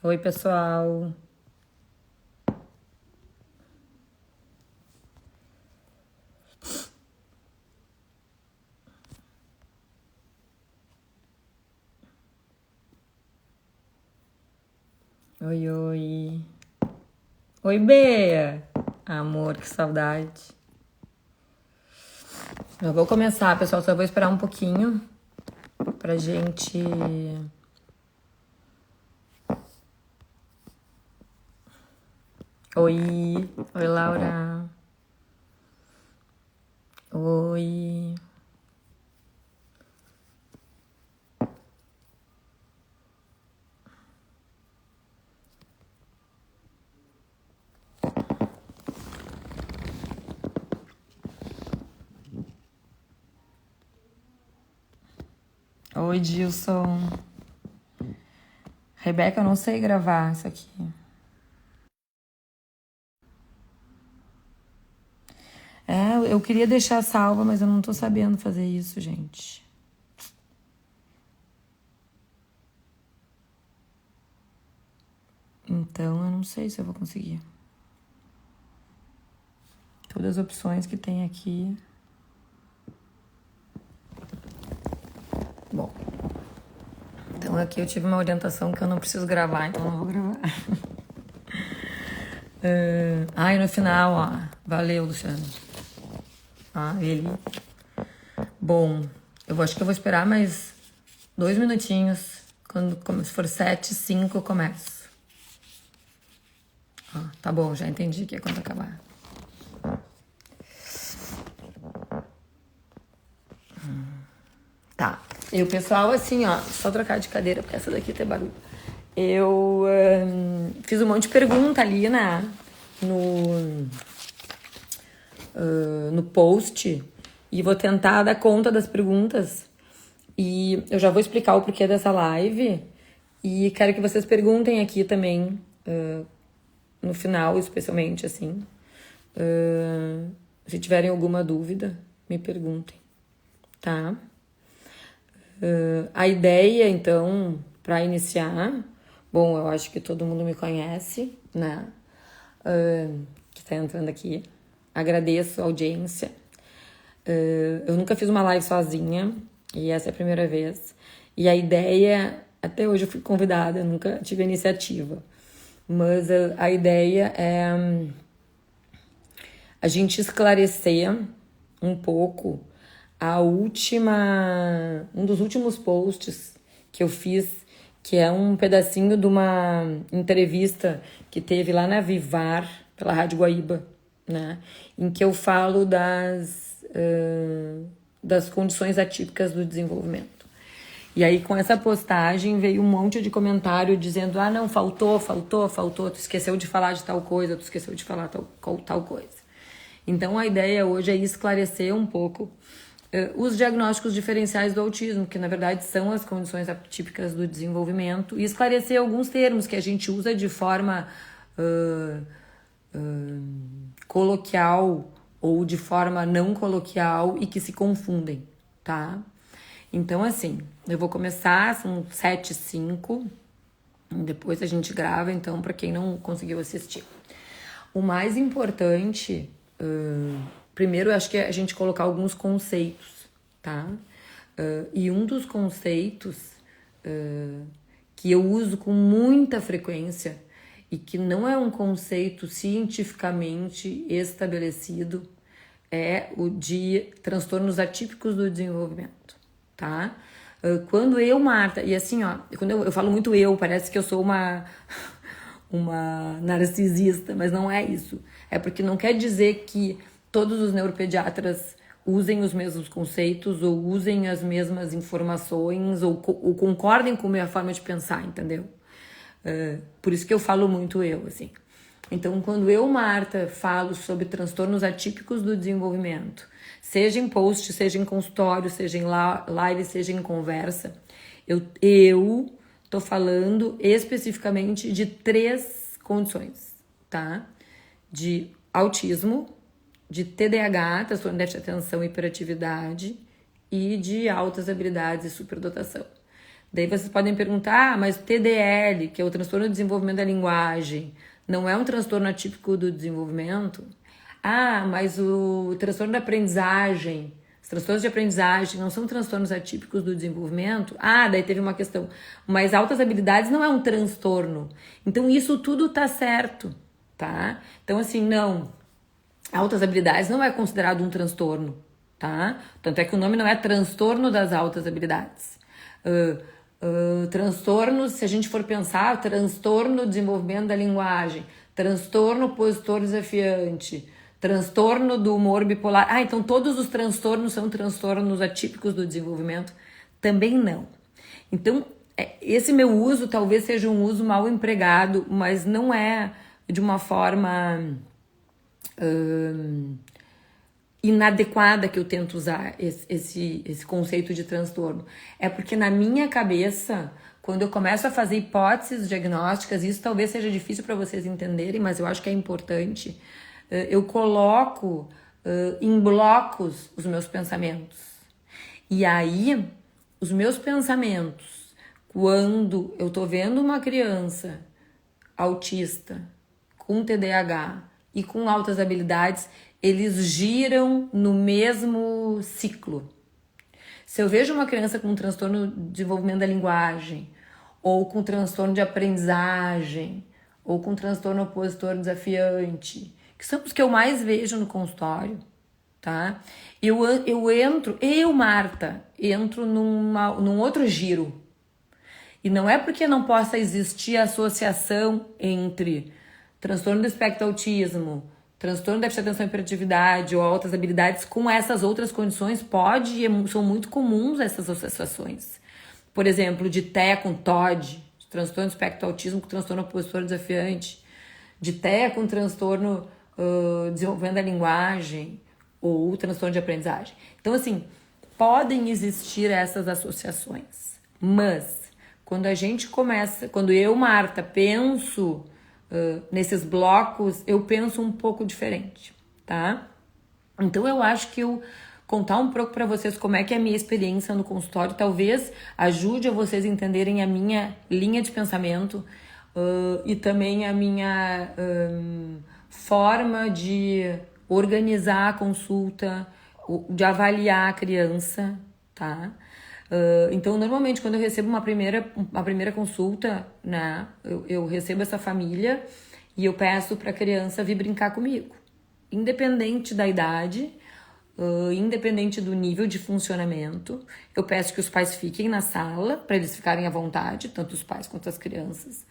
Oi, pessoal. Oi, oi. Oi, Bea. Amor, que saudade. Eu vou começar, pessoal. Só vou esperar um pouquinho pra gente... Oi. Oi, Laura. Oi. Oi, Dilson. Rebeca, eu não sei gravar isso aqui. Eu queria deixar salva, mas eu não tô sabendo fazer isso, gente. Então, eu não sei se eu vou conseguir. Todas as opções que tem aqui. Bom. Então, aqui eu tive uma orientação que eu não preciso gravar, então eu não vou gravar. Ai, no final, ó. Valeu, Luciano. Ele. Bom, acho que eu vou esperar mais 2 minutinhos. Se for 7:05, eu começo. Tá bom, já entendi que é quando acabar. Tá. E o pessoal, assim, ó, só trocar de cadeira, porque essa daqui tem barulho. Eu fiz um monte de pergunta ali, né? No post. E vou tentar dar conta das perguntas. E eu já vou explicar o porquê dessa live. E quero que vocês perguntem aqui também, no final, especialmente, assim. Se tiverem alguma dúvida, me perguntem, tá? A ideia, então, para iniciar... Bom, eu acho que todo mundo me conhece, né? Que tá entrando aqui. Agradeço a audiência. Eu nunca fiz uma live sozinha, e essa é a primeira vez. E a ideia, até hoje eu fui convidada, eu nunca tive a iniciativa. Mas a ideia é a gente esclarecer um pouco um dos últimos posts que eu fiz, que é um pedacinho de uma entrevista que teve lá na Vivar, pela Rádio Guaíba, né? Em que eu falo das condições atípicas do desenvolvimento. E aí, com essa postagem, veio um monte de comentário dizendo: ah, não, faltou, tu esqueceu de falar de tal coisa, tu esqueceu de falar tal coisa. Então, a ideia hoje é esclarecer um pouco os diagnósticos diferenciais do autismo, que na verdade são as condições atípicas do desenvolvimento, e esclarecer alguns termos que a gente usa de forma coloquial ou de forma não coloquial e que se confundem, tá? Então, assim, eu vou começar, são 7:05, depois a gente grava, então, para quem não conseguiu assistir. O mais importante, primeiro, eu acho que é a gente colocar alguns conceitos, tá? E um dos conceitos que eu uso com muita frequência e que não é um conceito cientificamente estabelecido é o de transtornos atípicos do desenvolvimento, tá? Quando eu, Marta, e assim, ó, quando eu falo muito parece que eu sou uma narcisista, mas não é isso. É porque não quer dizer que todos os neuropediatras usem os mesmos conceitos ou usem as mesmas informações ou concordem com a minha forma de pensar, entendeu? Por isso que eu falo muito assim. Então, quando eu, Marta, falo sobre transtornos atípicos do desenvolvimento, seja em post, seja em consultório, seja em live, seja em conversa, eu tô falando especificamente de 3 condições, tá? De autismo, de TDAH, transtorno de déficit de atenção e hiperatividade, e de altas habilidades e superdotação. Daí vocês podem perguntar, mas o TDL, que é o transtorno de desenvolvimento da linguagem, não é um transtorno atípico do desenvolvimento? Ah, mas o transtorno da aprendizagem, os transtornos de aprendizagem não são transtornos atípicos do desenvolvimento? Ah, daí teve uma questão. Mas altas habilidades não é um transtorno. Então isso tudo tá certo, tá? Então assim, não. Altas habilidades não é considerado um transtorno, tá? Tanto é que o nome não é transtorno das altas habilidades. Transtornos, se a gente for pensar, transtorno do desenvolvimento da linguagem, transtorno opositor desafiante, transtorno do humor bipolar. Ah, então todos os transtornos são transtornos atípicos do desenvolvimento? Também não. Então, esse meu uso talvez seja um uso mal empregado, mas não é de uma forma inadequada que eu tento usar esse conceito de transtorno. É porque na minha cabeça, quando eu começo a fazer hipóteses diagnósticas, isso talvez seja difícil para vocês entenderem, mas eu acho que é importante, eu coloco em blocos os meus pensamentos. E aí, os meus pensamentos, quando eu tô vendo uma criança autista, com TDAH e com altas habilidades, eles giram no mesmo ciclo. Se eu vejo uma criança com um transtorno de desenvolvimento da linguagem, ou com transtorno de aprendizagem, ou com transtorno opositor desafiante, que são os que eu mais vejo no consultório, tá? Marta, entro num outro giro. E não é porque não possa existir associação entre transtorno do espectro autismo, transtorno de déficit de atenção e hiperatividade ou altas habilidades com essas outras condições, são muito comuns essas associações. Por exemplo, de TEA com TOD, transtorno do espectro autismo com transtorno opositor desafiante, de TEA com transtorno desenvolvendo a linguagem ou transtorno de aprendizagem. Então, assim, podem existir essas associações, mas quando eu, Marta, penso nesses blocos, eu penso um pouco diferente, tá? Então eu acho que eu contar um pouco para vocês como é que é a minha experiência no consultório talvez ajude a vocês entenderem a minha linha de pensamento e também a minha forma de organizar a consulta, de avaliar a criança, tá? Então, normalmente, quando eu recebo uma primeira consulta, né, eu recebo essa família e eu peço para a criança vir brincar comigo. Independente da idade, independente do nível de funcionamento, eu peço que os pais fiquem na sala, para eles ficarem à vontade, tanto os pais quanto as crianças,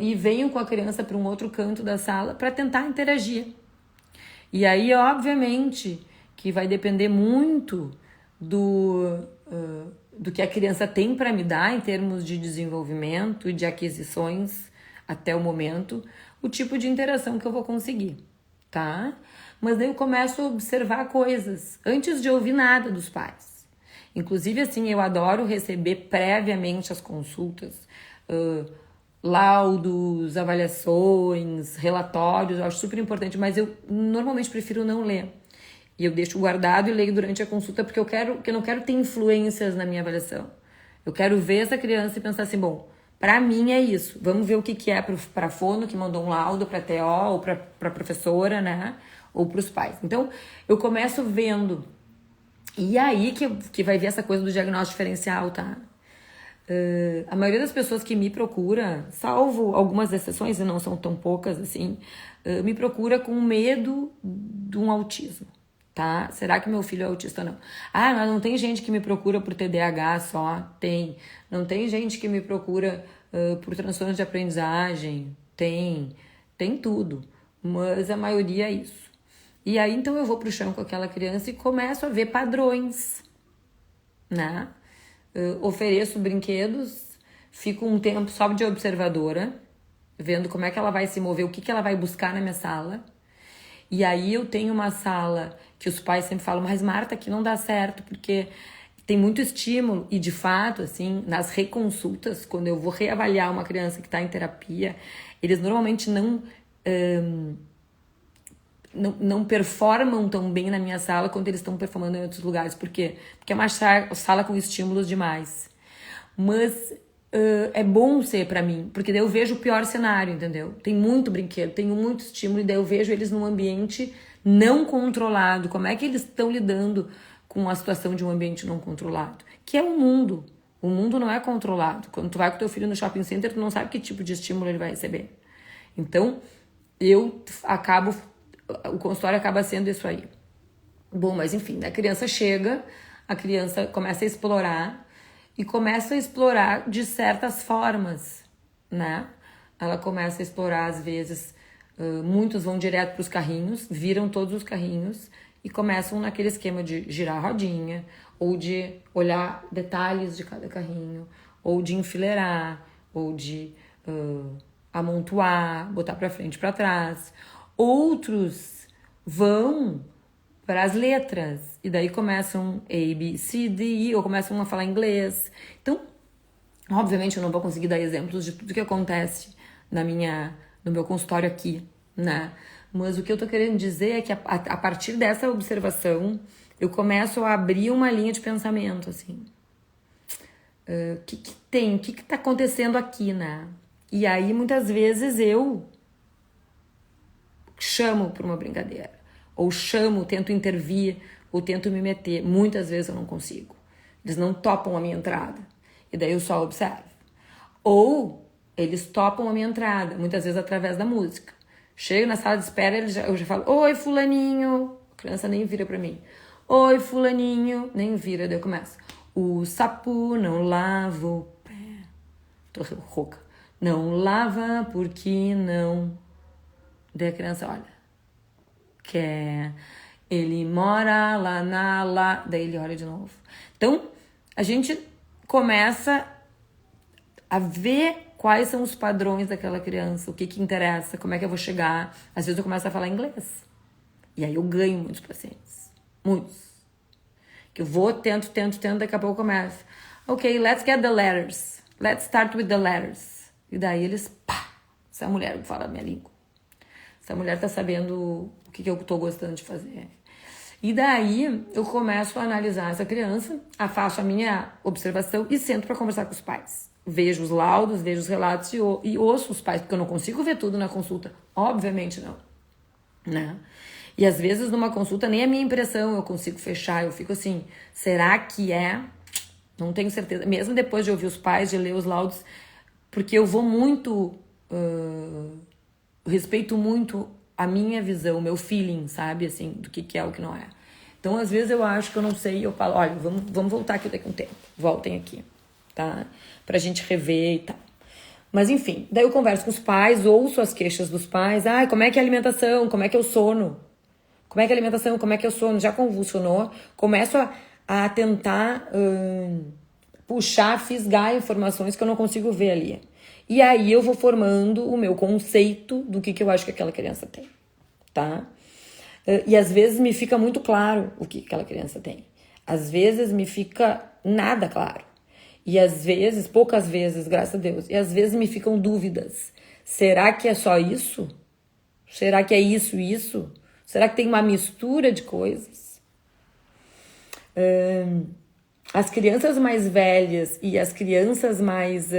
e venham com a criança para um outro canto da sala para tentar interagir. E aí, obviamente, que vai depender muito do que a criança tem para me dar em termos de desenvolvimento e de aquisições até o momento, o tipo de interação que eu vou conseguir, tá? Mas daí eu começo a observar coisas antes de ouvir nada dos pais. Inclusive, assim, eu adoro receber previamente as consultas, laudos, avaliações, relatórios, eu acho super importante, mas eu normalmente prefiro não ler. E eu deixo guardado e leio durante a consulta porque eu não quero ter influências na minha avaliação. Eu quero ver essa criança e pensar assim, bom, pra mim é isso. Vamos ver o que é pra fono, que mandou um laudo, pra TO, ou pra professora, né? Ou pros pais. Então, eu começo vendo. E aí que vai ver essa coisa do diagnóstico diferencial, tá? A maioria das pessoas que me procura, salvo algumas exceções, e não são tão poucas assim, me procura com medo de um autismo. Tá? Será que meu filho é autista ou não? Ah, mas não tem gente que me procura por TDAH só? Tem. Não tem gente que me procura por transtornos de aprendizagem? Tem. Tem tudo. Mas a maioria é isso. E aí, então, eu vou pro chão com aquela criança e começo a ver padrões, né? Ofereço brinquedos, fico um tempo só de observadora, vendo como é que ela vai se mover, o que ela vai buscar na minha sala. E aí eu tenho uma sala que os pais sempre falam, mas Marta, aqui não dá certo, porque tem muito estímulo. E de fato, assim, nas reconsultas, quando eu vou reavaliar uma criança que está em terapia, eles normalmente não performam tão bem na minha sala quanto eles estão performando em outros lugares. Por quê? Porque é uma sala com estímulos demais. Mas é bom ser pra mim, porque daí eu vejo o pior cenário, entendeu? Tem muito brinquedo, tenho muito estímulo, e daí eu vejo eles num ambiente não controlado. Como é que eles estão lidando com a situação de um ambiente não controlado? Que é o mundo. O mundo não é controlado. Quando tu vai com teu filho no shopping center, tu não sabe que tipo de estímulo ele vai receber. Então, o consultório acaba sendo isso aí. Bom, mas enfim, a criança chega, a criança começa a explorar e começa a explorar de certas formas, né? Ela começa a explorar, às vezes, muitos vão direto para os carrinhos, viram todos os carrinhos e começam naquele esquema de girar a rodinha, ou de olhar detalhes de cada carrinho, ou de enfileirar, ou de amontoar, botar para frente e para trás. Outros vão para as letras, e daí começam A, B, C, D, E, ou começam a falar inglês. Então, obviamente eu não vou conseguir dar exemplos de tudo que acontece no meu consultório aqui, né? Mas o que eu tô querendo dizer é que a partir dessa observação, eu começo a abrir uma linha de pensamento, assim. O que tá acontecendo aqui, né? E aí, muitas vezes, eu chamo por uma brincadeira. Ou chamo, tento intervir, ou tento me meter. Muitas vezes eu não consigo. Eles não topam a minha entrada. E daí eu só observo. Ou eles topam a minha entrada, muitas vezes através da música. Chego na sala de espera, eu já falo, oi, fulaninho. A criança nem vira pra mim. Oi, fulaninho. Nem vira, daí eu começo. O sapo não lava o pé. Tô rouca. Não lava porque não. Daí a criança olha. Quer. Ele mora lá. Daí ele olha de novo. Então, a gente começa a ver quais são os padrões daquela criança, o que interessa, como é que eu vou chegar. Às vezes eu começo a falar inglês. E aí eu ganho muitos pacientes. Muitos. Que eu vou, tento, daqui a pouco eu começo. Ok, let's get the letters. Let's start with the letters. E daí eles, pá, essa mulher fala a minha língua. Essa mulher tá sabendo o que eu tô gostando de fazer. E daí eu começo a analisar essa criança, faço a minha observação e sento para conversar com os pais. Vejo os laudos, vejo os relatos e ouço os pais, porque eu não consigo ver tudo na consulta. Obviamente não, né? E às vezes numa consulta nem a minha impressão eu consigo fechar. Eu fico assim, será que é? Não tenho certeza. Mesmo depois de ouvir os pais, de ler os laudos, porque eu vou muito... respeito muito a minha visão, o meu feeling, sabe? Assim, do que é o que não é. Então, às vezes eu acho que eu não sei, eu falo, olha, vamos voltar aqui daqui a um tempo. Voltem aqui, tá? Pra gente rever e tal. Mas, enfim, daí eu converso com os pais, ouço as queixas dos pais. Ah, como é que é a alimentação? Como é que é o sono? Como é que é a alimentação? Como é que é o sono? Já convulsionou? Começo a tentar puxar, fisgar informações que eu não consigo ver ali. E aí eu vou formando o meu conceito do que eu acho que aquela criança tem, tá? E às vezes me fica muito claro o que aquela criança tem. Às vezes me fica nada claro. E às vezes, poucas vezes, graças a Deus, e às vezes me ficam dúvidas. Será que é só isso? Será que é isso? Será que tem uma mistura de coisas? As crianças mais velhas e as crianças mais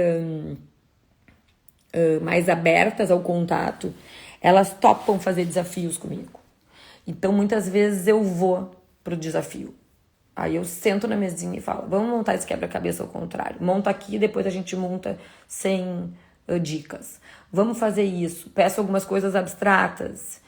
abertas ao contato, elas topam fazer desafios comigo. Então, muitas vezes eu vou pro desafio. Aí eu sento na mesinha e falo, vamos montar esse quebra-cabeça ao contrário. Monta aqui, depois a gente monta sem dicas. Vamos fazer isso. Peço algumas coisas abstratas.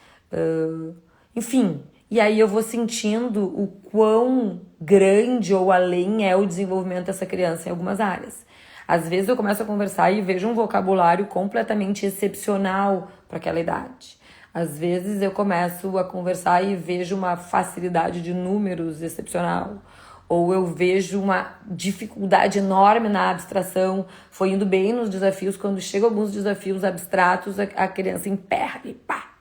Enfim, e aí eu vou sentindo o quão grande ou além é o desenvolvimento dessa criança em algumas áreas. Às vezes eu começo a conversar e vejo um vocabulário completamente excepcional para aquela idade. Às vezes eu começo a conversar e vejo uma facilidade de números excepcional. Ou eu vejo uma dificuldade enorme na abstração. Foi indo bem nos desafios. Quando chegam alguns desafios abstratos, a criança emperra e pá!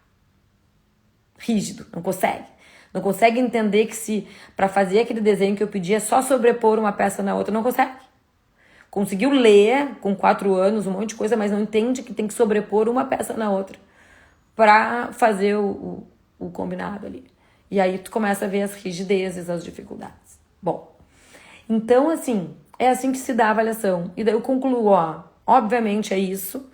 Rígido, não consegue. Não consegue entender que se para fazer aquele desenho que eu pedi é só sobrepor uma peça na outra, não consegue. Conseguiu ler com 4 anos um monte de coisa, mas não entende que tem que sobrepor uma peça na outra para fazer o combinado ali. E aí tu começa a ver as rigidezes, as dificuldades. Bom, então assim, é assim que se dá a avaliação. E daí eu concluo, ó, obviamente é isso,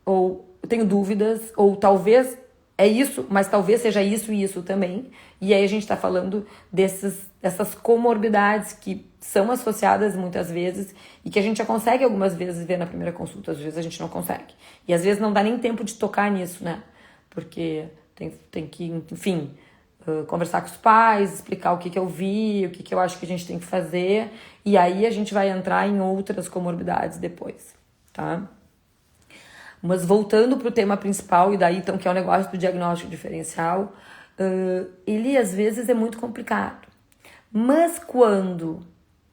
ou eu tenho dúvidas, ou talvez é isso, mas talvez seja isso e isso também. E aí a gente tá falando dessas comorbidades que são associadas muitas vezes e que a gente já consegue algumas vezes ver na primeira consulta, às vezes a gente não consegue. E às vezes não dá nem tempo de tocar nisso, né? Porque tem que, enfim, conversar com os pais, explicar o que eu vi, o que eu acho que a gente tem que fazer, e aí a gente vai entrar em outras comorbidades depois, tá? Mas voltando para o tema principal, e daí então que é o negócio do diagnóstico diferencial, ele às vezes é muito complicado. Mas quando,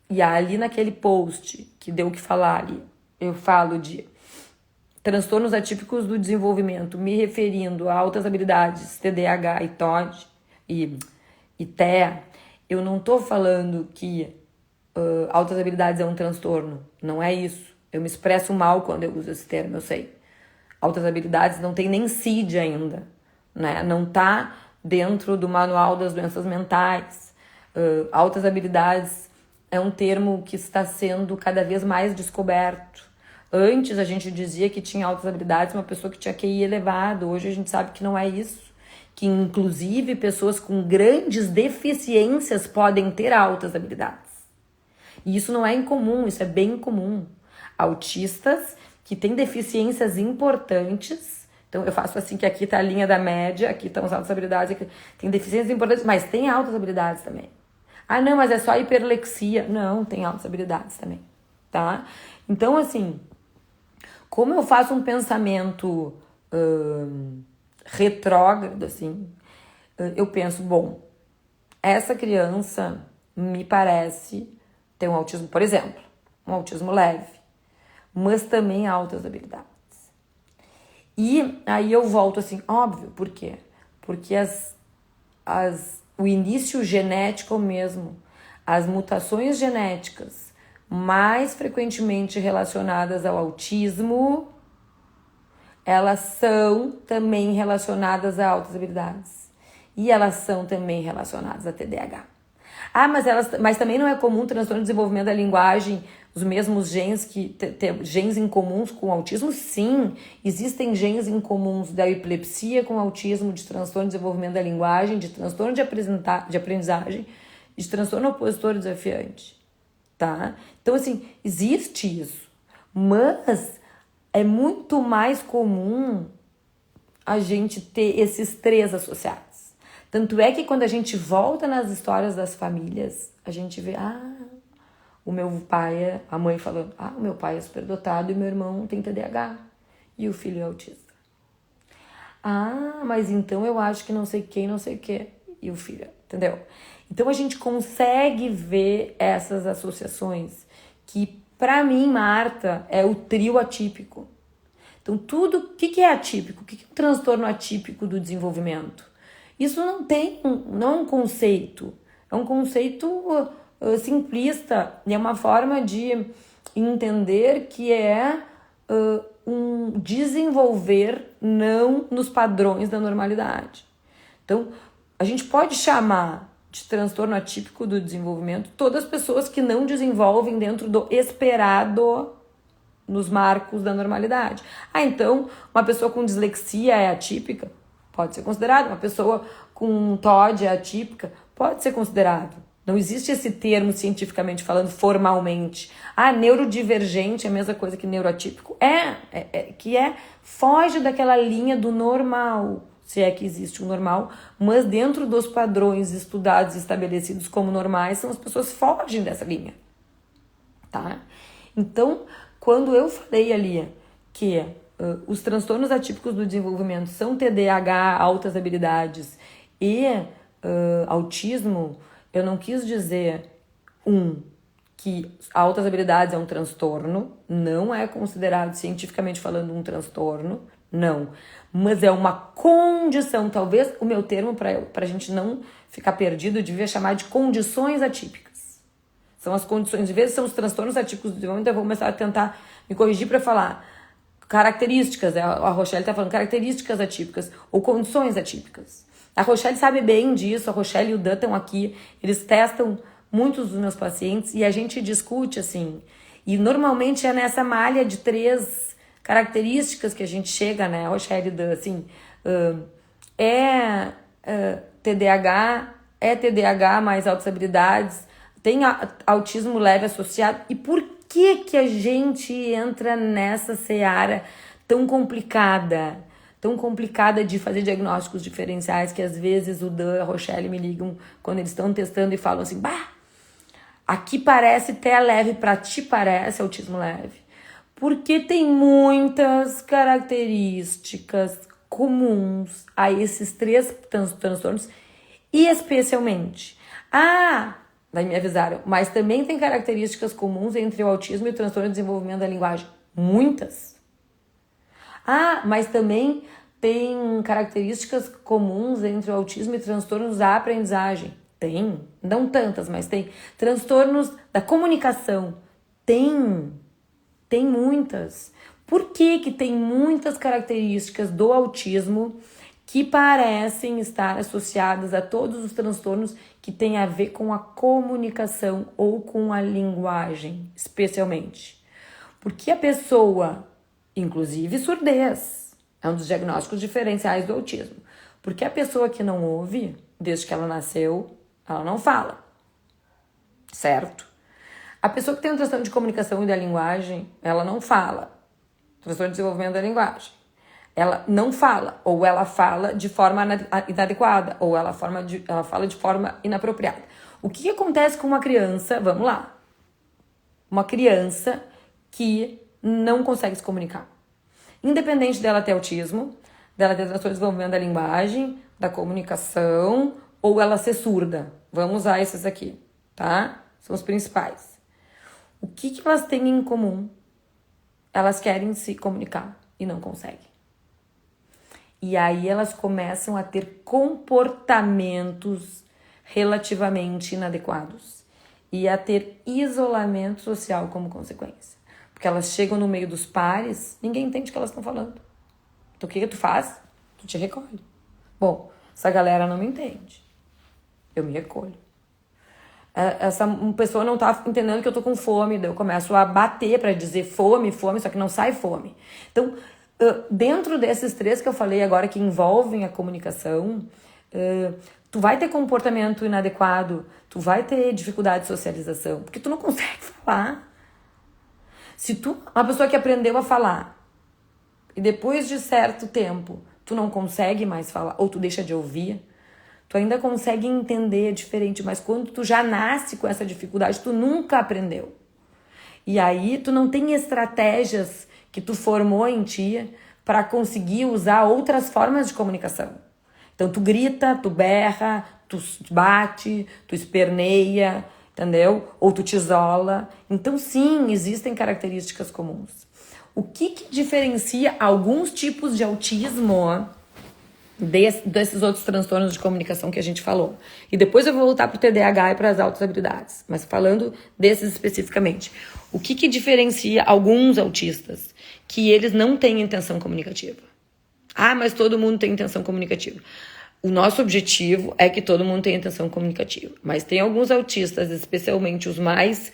e ali naquele post que deu o que falar ali, eu falo de transtornos atípicos do desenvolvimento, me referindo a altas habilidades, TDAH e TOD e TEA, eu não tô falando que altas habilidades é um transtorno, não é isso. Eu me expresso mal quando eu uso esse termo, eu sei. Altas habilidades não tem nem CID ainda, né? Não tá dentro do manual das doenças mentais. Altas habilidades é um termo que está sendo cada vez mais descoberto. Antes a gente dizia que tinha altas habilidades uma pessoa que tinha QI elevado. Hoje a gente sabe que não é isso. Que inclusive pessoas com grandes deficiências podem ter altas habilidades. E isso não é incomum, isso é bem comum. Autistas que têm deficiências importantes. Então eu faço assim que aqui tá a linha da média, aqui estão as altas habilidades, aqui tem deficiências importantes, mas tem altas habilidades também. Ah, não, mas é só hiperlexia. Não, tem altas habilidades também, tá? Então, assim, como eu faço um pensamento retrógrado, assim, eu penso, bom, essa criança me parece ter um autismo, por exemplo, um autismo leve, mas também altas habilidades. E aí eu volto assim, óbvio, por quê? Porque o início genético mesmo, as mutações genéticas mais frequentemente relacionadas ao autismo, elas são também relacionadas a altas habilidades. E elas são também relacionadas a TDAH. Ah, mas também não é comum transtorno de desenvolvimento da linguagem, os mesmos genes genes em comuns com autismo? Sim, existem genes em comuns da epilepsia com autismo, de transtorno de desenvolvimento da linguagem, de transtorno de aprendizagem, de transtorno opositor desafiante, tá? Então, assim, existe isso, mas é muito mais comum a gente ter esses três associados. Tanto é que quando a gente volta nas histórias das famílias, a gente vê, o meu pai a mãe falando, o meu pai é superdotado e meu irmão tem TDAH e o filho é autista. Mas então eu acho que não sei quem, não sei o que, e o filho, entendeu? Então a gente consegue ver essas associações que, pra mim, Marta, é o trio atípico. Então tudo, o que é atípico? O que é um transtorno atípico do desenvolvimento? Isso não é um conceito, é um conceito simplista e é uma forma de entender que é um desenvolver não nos padrões da normalidade. Então, a gente pode chamar de transtorno atípico do desenvolvimento todas as pessoas que não desenvolvem dentro do esperado nos marcos da normalidade. Então, uma pessoa com dislexia é atípica? Pode ser considerado. Uma pessoa com TOD é atípica? Pode ser considerado. Não existe esse termo cientificamente falando formalmente. Neurodivergente é a mesma coisa que neuroatípico. Foge daquela linha do normal, se é que existe um normal, mas dentro dos padrões estudados e estabelecidos como normais, são as pessoas que fogem dessa linha, tá? Então, quando eu falei ali que os transtornos atípicos do desenvolvimento são TDAH, altas habilidades e autismo, eu não quis dizer, que altas habilidades é um transtorno, não é considerado cientificamente falando um transtorno, não. Mas é uma condição, talvez o meu termo para a gente não ficar perdido, eu devia chamar de condições atípicas. São as condições, de vez são os transtornos atípicos do desenvolvimento, eu vou começar a tentar me corrigir para falar características, a Rochelle está falando características atípicas ou condições atípicas. A Rochelle sabe bem disso, a Rochelle e o Dan estão aqui, eles testam muitos dos meus pacientes e a gente discute assim. E normalmente é nessa malha de 3 características que a gente chega, né, Rochelle, assim, TDAH, é TDAH mais altas habilidades, tem autismo leve associado. E por que a gente entra nessa seara tão complicada de fazer diagnósticos diferenciais, que às vezes o Dan e a Rochelle me ligam quando eles estão testando e falam assim, bah, aqui parece TEA leve, pra ti parece autismo leve. Porque tem muitas características comuns a esses 3 transtornos, e especialmente, daí me avisaram, mas também tem características comuns entre o autismo e o transtorno de desenvolvimento da linguagem. Muitas. Mas também tem características comuns entre o autismo e transtornos da aprendizagem. Tem, não tantas, mas tem. Transtornos da comunicação. Tem muitas. Por que tem muitas características do autismo que parecem estar associadas a todos os transtornos que têm a ver com a comunicação ou com a linguagem, especialmente? Porque a pessoa, inclusive surdez, é um dos diagnósticos diferenciais do autismo. Porque a pessoa que não ouve, desde que ela nasceu, ela não fala, certo? A pessoa que tem um transtorno de comunicação e da linguagem, ela não fala. Transtorno de desenvolvimento da linguagem. Ela não fala, ou ela fala de forma inadequada, ou ela fala de forma inapropriada. O que acontece com uma criança, vamos lá, uma criança que não consegue se comunicar? Independente dela ter autismo, dela ter transtorno de desenvolvimento da linguagem, da comunicação, ou ela ser surda. Vamos usar esses aqui, tá? São os principais. O que elas têm em comum? Elas querem se comunicar e não conseguem. E aí elas começam a ter comportamentos relativamente inadequados e a ter isolamento social como consequência. Porque elas chegam no meio dos pares, ninguém entende o que elas estão falando. Então o que tu faz? Tu te recolhe. Bom, essa galera não me entende. Eu me recolho. Essa pessoa não tá entendendo que eu tô com fome, daí eu começo a bater pra dizer fome, só que não sai fome. Então, dentro desses 3 que eu falei agora que envolvem a comunicação, tu vai ter comportamento inadequado, tu vai ter dificuldade de socialização, porque tu não consegue falar. Se uma pessoa que aprendeu a falar e depois de certo tempo tu não consegue mais falar, ou tu deixa de ouvir, tu ainda consegue entender diferente, mas quando tu já nasce com essa dificuldade, tu nunca aprendeu. E aí tu não tem estratégias que tu formou em ti para conseguir usar outras formas de comunicação. Então tu grita, tu berra, tu bate, tu esperneia, entendeu? Ou tu te isola. Então sim, existem características comuns. O que diferencia alguns tipos de autismo desses outros transtornos de comunicação que a gente falou? E depois eu vou voltar para o TDAH e para as altas habilidades, mas falando desses especificamente. O que diferencia alguns autistas? Que eles não têm intenção comunicativa. Mas todo mundo tem intenção comunicativa. O nosso objetivo é que todo mundo tenha intenção comunicativa. Mas tem alguns autistas, especialmente os mais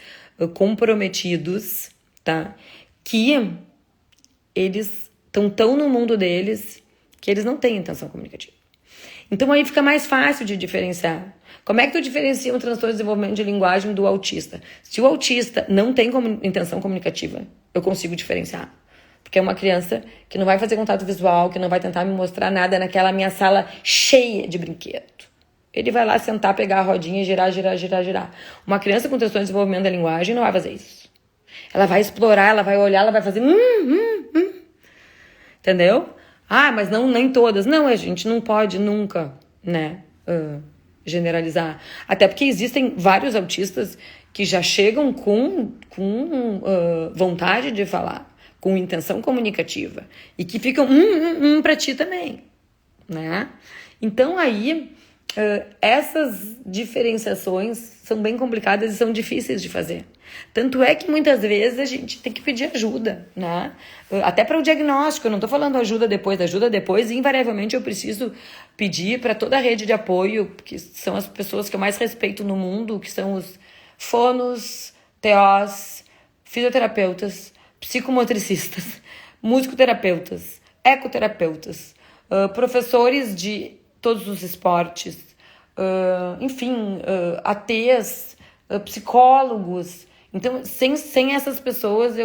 comprometidos, tá? Que eles estão tão no mundo deles que eles não têm intenção comunicativa. Então aí fica mais fácil de diferenciar. Como é que tu diferencia um transtorno de desenvolvimento de linguagem do autista? Se o autista não tem intenção comunicativa, eu consigo diferenciar. Porque é uma criança que não vai fazer contato visual, que não vai tentar me mostrar nada naquela minha sala cheia de brinquedo. Ele vai lá sentar, pegar a rodinha e girar. Uma criança com transtorno de desenvolvimento da linguagem não vai fazer isso. Ela vai explorar, ela vai olhar, ela vai fazer... Entendeu? Mas não, nem todas. Não, a gente não pode nunca, né, generalizar. Até porque existem vários autistas que já chegam com vontade de falar, com intenção comunicativa, e que ficam pra ti também, né? Então aí, essas diferenciações são bem complicadas e são difíceis de fazer. Tanto é que muitas vezes a gente tem que pedir ajuda, né? Até para o diagnóstico, eu não estou falando ajuda depois, e invariavelmente eu preciso pedir para toda a rede de apoio, que são as pessoas que eu mais respeito no mundo, que são fonos, TOs, fisioterapeutas, psicomotricistas, musicoterapeutas, ecoterapeutas, professores de todos os esportes, enfim, ATs, psicólogos. Então, sem essas pessoas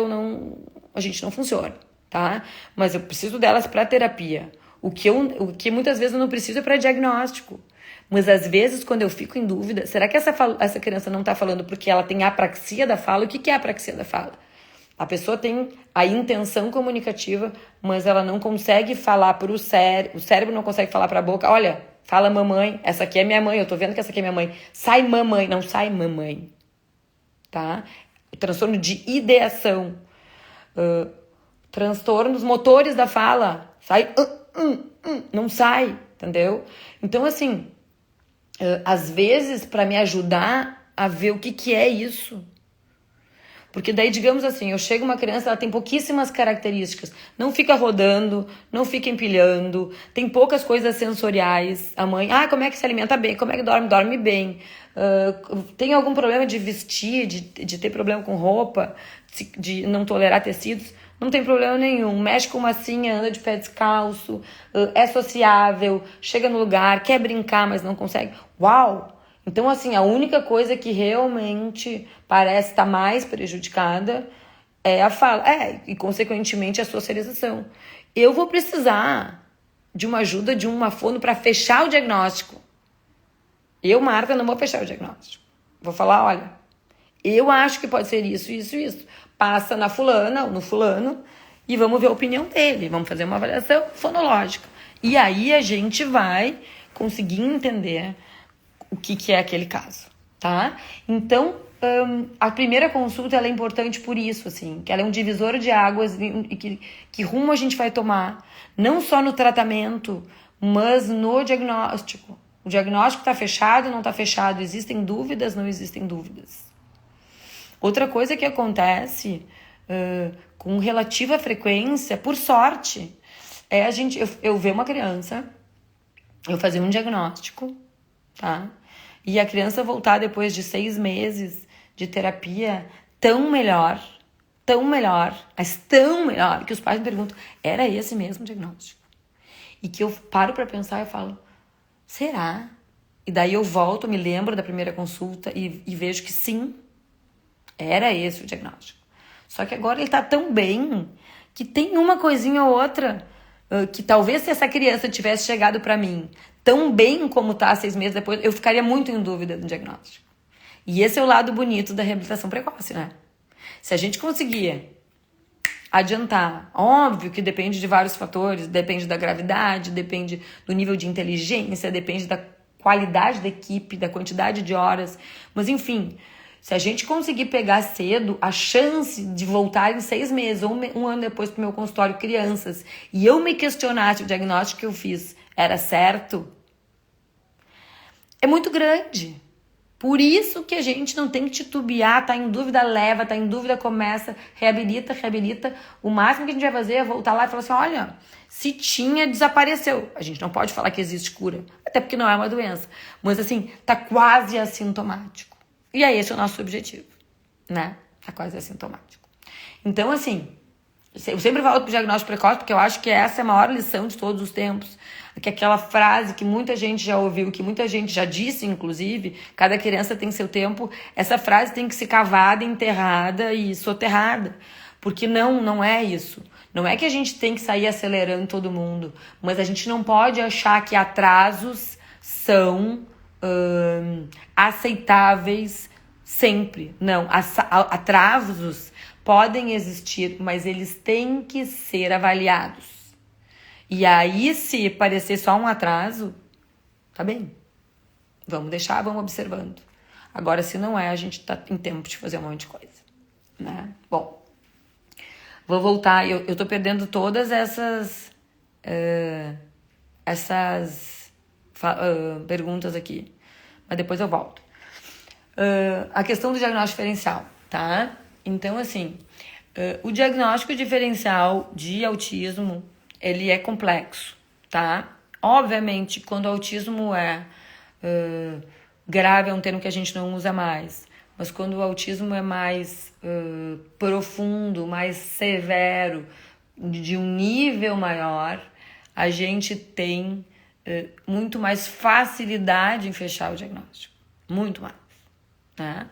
a gente não funciona, tá? Mas eu preciso delas para terapia. O que muitas vezes eu não preciso é para diagnóstico. Mas às vezes, quando eu fico em dúvida, será que essa criança não está falando porque ela tem apraxia da fala? O que é apraxia da fala? A pessoa tem a intenção comunicativa, mas ela não consegue falar para o cérebro não consegue falar para a boca, olha, fala mamãe, essa aqui é minha mãe, eu tô vendo que essa aqui é minha mãe. Sai mamãe, não sai mamãe. Tá? Transtorno de ideação. Transtornos motores da fala. Sai, não sai, entendeu? Então, assim, às vezes, para me ajudar a ver o que é isso. Porque daí, digamos assim, eu chego uma criança, ela tem pouquíssimas características. Não fica rodando, não fica empilhando, tem poucas coisas sensoriais. A mãe, como é que se alimenta bem? Como é que dorme? Dorme bem. Tem algum problema de vestir, de ter problema com roupa, de não tolerar tecidos? Não tem problema nenhum. Mexe com massinha, anda de pé descalço, é sociável, chega no lugar, quer brincar, mas não consegue. Uau! Então, assim, a única coisa que realmente parece estar mais prejudicada é a fala. E, consequentemente, a socialização. Eu vou precisar de uma ajuda de uma fono para fechar o diagnóstico. Eu, Marta, não vou fechar o diagnóstico. Vou falar, olha, eu acho que pode ser isso, isso, isso. Passa na fulana ou no fulano e vamos ver a opinião dele. Vamos fazer uma avaliação fonológica. E aí a gente vai conseguir entender o que é aquele caso, tá? Então, a primeira consulta ela é importante por isso, assim, que ela é um divisor de águas e que rumo a gente vai tomar, não só no tratamento, mas no diagnóstico. O diagnóstico está fechado, não está fechado, existem dúvidas, não existem dúvidas. Outra coisa que acontece com relativa frequência, por sorte, é eu ver uma criança, eu fazer um diagnóstico, tá? E a criança voltar depois de 6 meses de terapia tão melhor, mas tão melhor, que os pais me perguntam, era esse mesmo diagnóstico? E que eu paro para pensar e falo, será? E daí eu volto, me lembro da primeira consulta e vejo que sim, era esse o diagnóstico. Só que agora ele tá tão bem que tem uma coisinha ou outra que talvez se essa criança tivesse chegado para mim tão bem como tá 6 meses depois, eu ficaria muito em dúvida do diagnóstico. E esse é o lado bonito da reabilitação precoce, né? Se a gente conseguir adiantar, óbvio que depende de vários fatores, depende da gravidade, depende do nível de inteligência, depende da qualidade da equipe, da quantidade de horas, mas enfim, se a gente conseguir pegar cedo, a chance de voltar em 6 meses ou um ano depois pro meu consultório crianças e eu me questionar se o diagnóstico que eu fiz era certo, é muito grande. Por isso que a gente não tem que titubear, tá em dúvida, leva, tá em dúvida, começa, reabilita. O máximo que a gente vai fazer é voltar lá e falar assim, olha, se tinha, desapareceu. A gente não pode falar que existe cura, até porque não é uma doença. Mas assim, tá quase assintomático. E é esse o nosso objetivo, né? Tá quase assintomático. Então, assim, eu sempre volto pro diagnóstico precoce, porque eu acho que essa é a maior lição de todos os tempos. Que aquela frase que muita gente já ouviu, que muita gente já disse, inclusive, cada criança tem seu tempo, essa frase tem que ser cavada, enterrada e soterrada. Porque não é isso. Não é que a gente tem que sair acelerando todo mundo, mas a gente não pode achar que atrasos são aceitáveis sempre. Não, atrasos podem existir, mas eles têm que ser avaliados. E aí, se parecer só um atraso, tá bem. Vamos deixar, vamos observando. Agora, se não é, a gente tá em tempo de fazer um monte de coisa, né? Bom, vou voltar. Eu tô perdendo todas essas perguntas aqui, mas depois eu volto. A questão do diagnóstico diferencial, tá? Então, assim, o diagnóstico diferencial de autismo, ele é complexo, tá? Obviamente, quando o autismo é grave, é um termo que a gente não usa mais. Mas quando o autismo é mais profundo, mais severo, de um nível maior, a gente tem muito mais facilidade em fechar o diagnóstico. Muito mais. Né?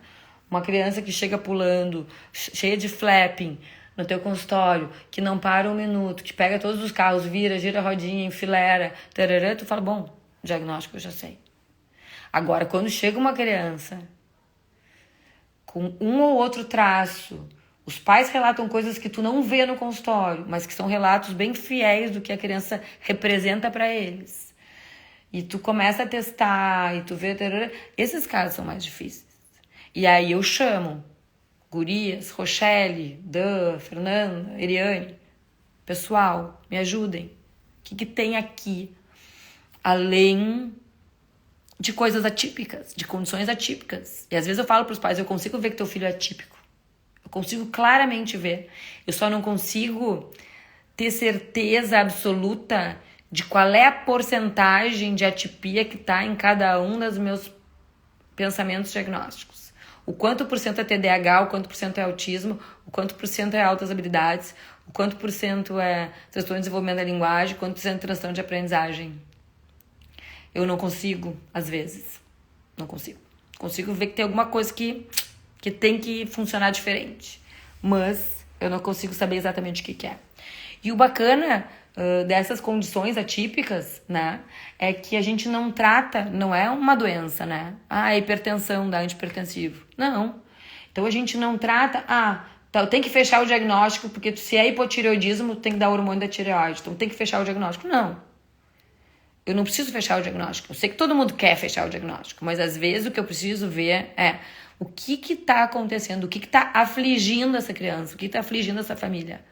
Uma criança que chega pulando, cheia de flapping no teu consultório, que não para um minuto, que pega todos os carros, gira a rodinha, enfileira, tarará, tu fala, bom, diagnóstico eu já sei. Agora, quando chega uma criança com um ou outro traço, os pais relatam coisas que tu não vê no consultório, mas que são relatos bem fiéis do que a criança representa para eles. E tu começa a testar, e tu vê, tarará, esses casos são mais difíceis. E aí eu chamo gurias, Rochelle, Dan, Fernanda, Eriane, pessoal, me ajudem. O que tem aqui? Além de coisas atípicas, de condições atípicas. E às vezes eu falo para os pais, eu consigo ver que teu filho é atípico. Eu consigo claramente ver. Eu só não consigo ter certeza absoluta de qual é a porcentagem de atipia que está em cada um dos meus pensamentos diagnósticos. O quanto por cento é TDAH, o quanto por cento é autismo, o quanto por cento é altas habilidades, o quanto por cento é transtorno de desenvolvimento da linguagem, o quanto por cento é transtorno de aprendizagem. Eu não consigo, às vezes. Não consigo. Consigo ver que tem alguma coisa que tem que funcionar diferente. Mas eu não consigo saber exatamente o que é. E o bacana dessas condições atípicas, né, é que a gente não trata, não é uma doença, né? Ah, hipertensão, dá antihipertensivo. Não. Então a gente não trata, tem que fechar o diagnóstico, porque se é hipotireoidismo, tem que dar hormônio da tireoide. Então tem que fechar o diagnóstico. Não. Eu não preciso fechar o diagnóstico. Eu sei que todo mundo quer fechar o diagnóstico, mas às vezes o que eu preciso ver é o que está acontecendo, o que está afligindo essa criança, o que está afligindo essa família.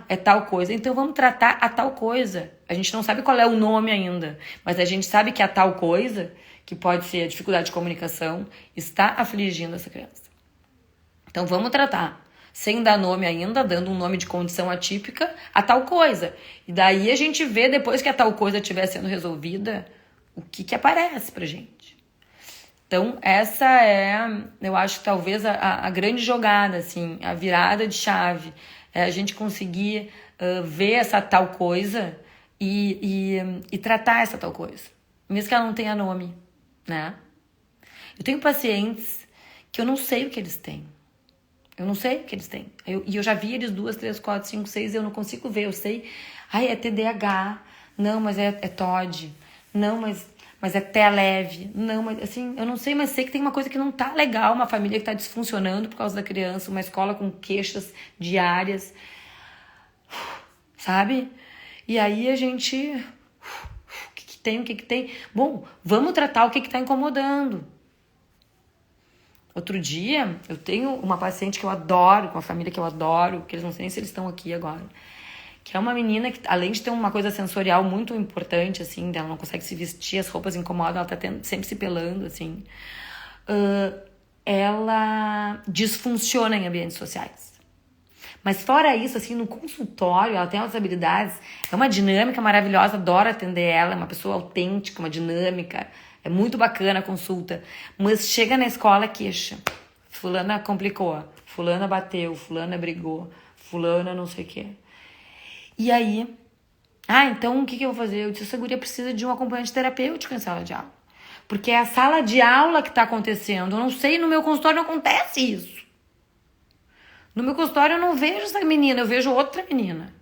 É tal coisa. Então vamos tratar a tal coisa. A gente não sabe qual é o nome ainda, mas a gente sabe que a tal coisa, que pode ser a dificuldade de comunicação, está afligindo essa criança. Então vamos tratar, sem dar nome ainda, dando um nome de condição atípica, a tal coisa. E daí a gente vê, depois que a tal coisa estiver sendo resolvida, o que aparece pra gente. Então essa é, eu acho que talvez a grande jogada, assim, a virada de chave. É a gente conseguir ver essa tal coisa e tratar essa tal coisa. Mesmo que ela não tenha nome, né? Eu tenho pacientes que eu não sei o que eles têm. Eu não sei o que eles têm. E eu já vi eles 2, 3, 4, 5, 6, eu não consigo ver. Eu sei, é TDAH. Não, mas é TOD. Não, mas é TEA leve. Não, mas assim, eu não sei, mas sei que tem uma coisa que não tá legal, uma família que tá disfuncionando por causa da criança, uma escola com queixas diárias, sabe? E aí a gente, o que tem? Bom, vamos tratar o que tá incomodando. Outro dia, eu tenho uma paciente que eu adoro, com uma família que eu adoro, que eles não sei nem se eles estão aqui agora, que é uma menina que, além de ter uma coisa sensorial muito importante, assim, ela não consegue se vestir, as roupas incomodam, ela tá sempre se pelando, assim. Ela disfunciona em ambientes sociais. Mas fora isso, assim, no consultório, ela tem outras habilidades, é uma dinâmica maravilhosa, adoro atender ela, é uma pessoa autêntica, uma dinâmica, é muito bacana a consulta. Mas chega na escola, queixa. Fulana complicou, fulana bateu, fulana brigou, fulana não sei o quê. E aí, então o que eu vou fazer? Eu disse, essa guria precisa de um acompanhante terapêutico em sala de aula. Porque é a sala de aula que está acontecendo. Eu não sei, no meu consultório não acontece isso. No meu consultório eu não vejo essa menina, eu vejo outra menina.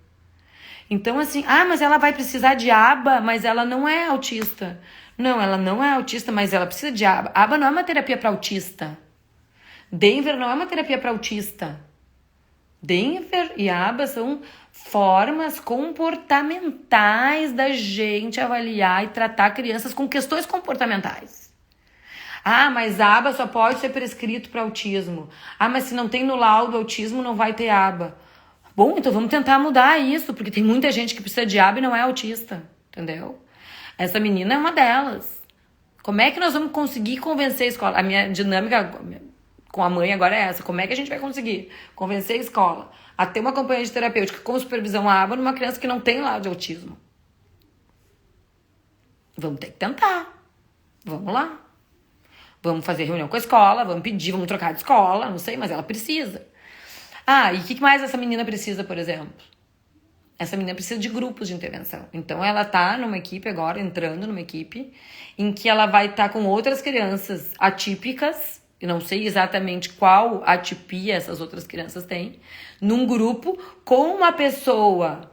Então assim, mas ela vai precisar de aba, mas ela não é autista. Não, ela não é autista, mas ela precisa de aba. Aba não é uma terapia para autista. Denver não é uma terapia para autista. Denver e aba são formas comportamentais da gente avaliar e tratar crianças com questões comportamentais. Mas aba só pode ser prescrito para autismo. Mas se não tem no laudo autismo, não vai ter aba. Bom, então vamos tentar mudar isso, porque tem muita gente que precisa de aba e não é autista, entendeu? Essa menina é uma delas. Como é que nós vamos conseguir convencer a escola? A minha dinâmica com a mãe agora é essa. Como é que a gente vai conseguir convencer a escola a ter uma acompanhante terapêutica com supervisão aba numa criança que não tem laudo de autismo? Vamos ter que tentar. Vamos lá. Vamos fazer reunião com a escola, vamos pedir, vamos trocar de escola, não sei, mas ela precisa. E o que mais essa menina precisa, por exemplo? Essa menina precisa de grupos de intervenção. Então, ela tá numa equipe agora, entrando numa equipe, em que ela vai estar com outras crianças atípicas, eu não sei exatamente qual atipia essas outras crianças têm, num grupo com uma pessoa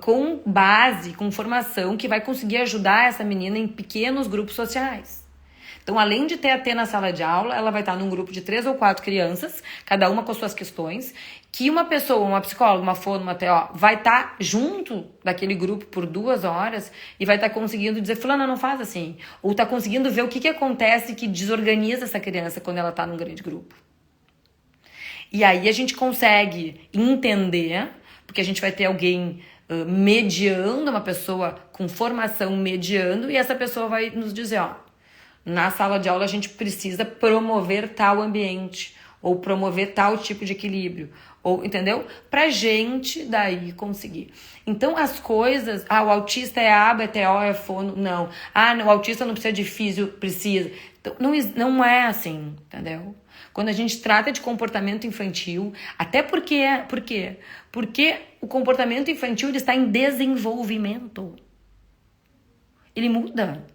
com base, com formação, que vai conseguir ajudar essa menina em pequenos grupos sociais. Então, além de ter a T na sala de aula, ela vai estar num grupo de 3 ou 4 crianças, cada uma com suas questões, que uma pessoa, uma psicóloga, uma fono, uma TO, vai estar junto daquele grupo por 2 horas e vai estar conseguindo dizer, fulana, não faz assim. Ou está conseguindo ver o que acontece que desorganiza essa criança quando ela está num grande grupo. E aí a gente consegue entender, porque a gente vai ter alguém mediando, uma pessoa com formação mediando, e essa pessoa vai nos dizer, na sala de aula a gente precisa promover tal ambiente, ou promover tal tipo de equilíbrio, ou, entendeu? Pra gente daí conseguir. Então as coisas, o autista é aba, é TO, é fono, não. O autista não precisa de físio, precisa. Então, não é assim, entendeu? Quando a gente trata de comportamento infantil, até por quê? Porque o comportamento infantil ele está em desenvolvimento. Ele muda.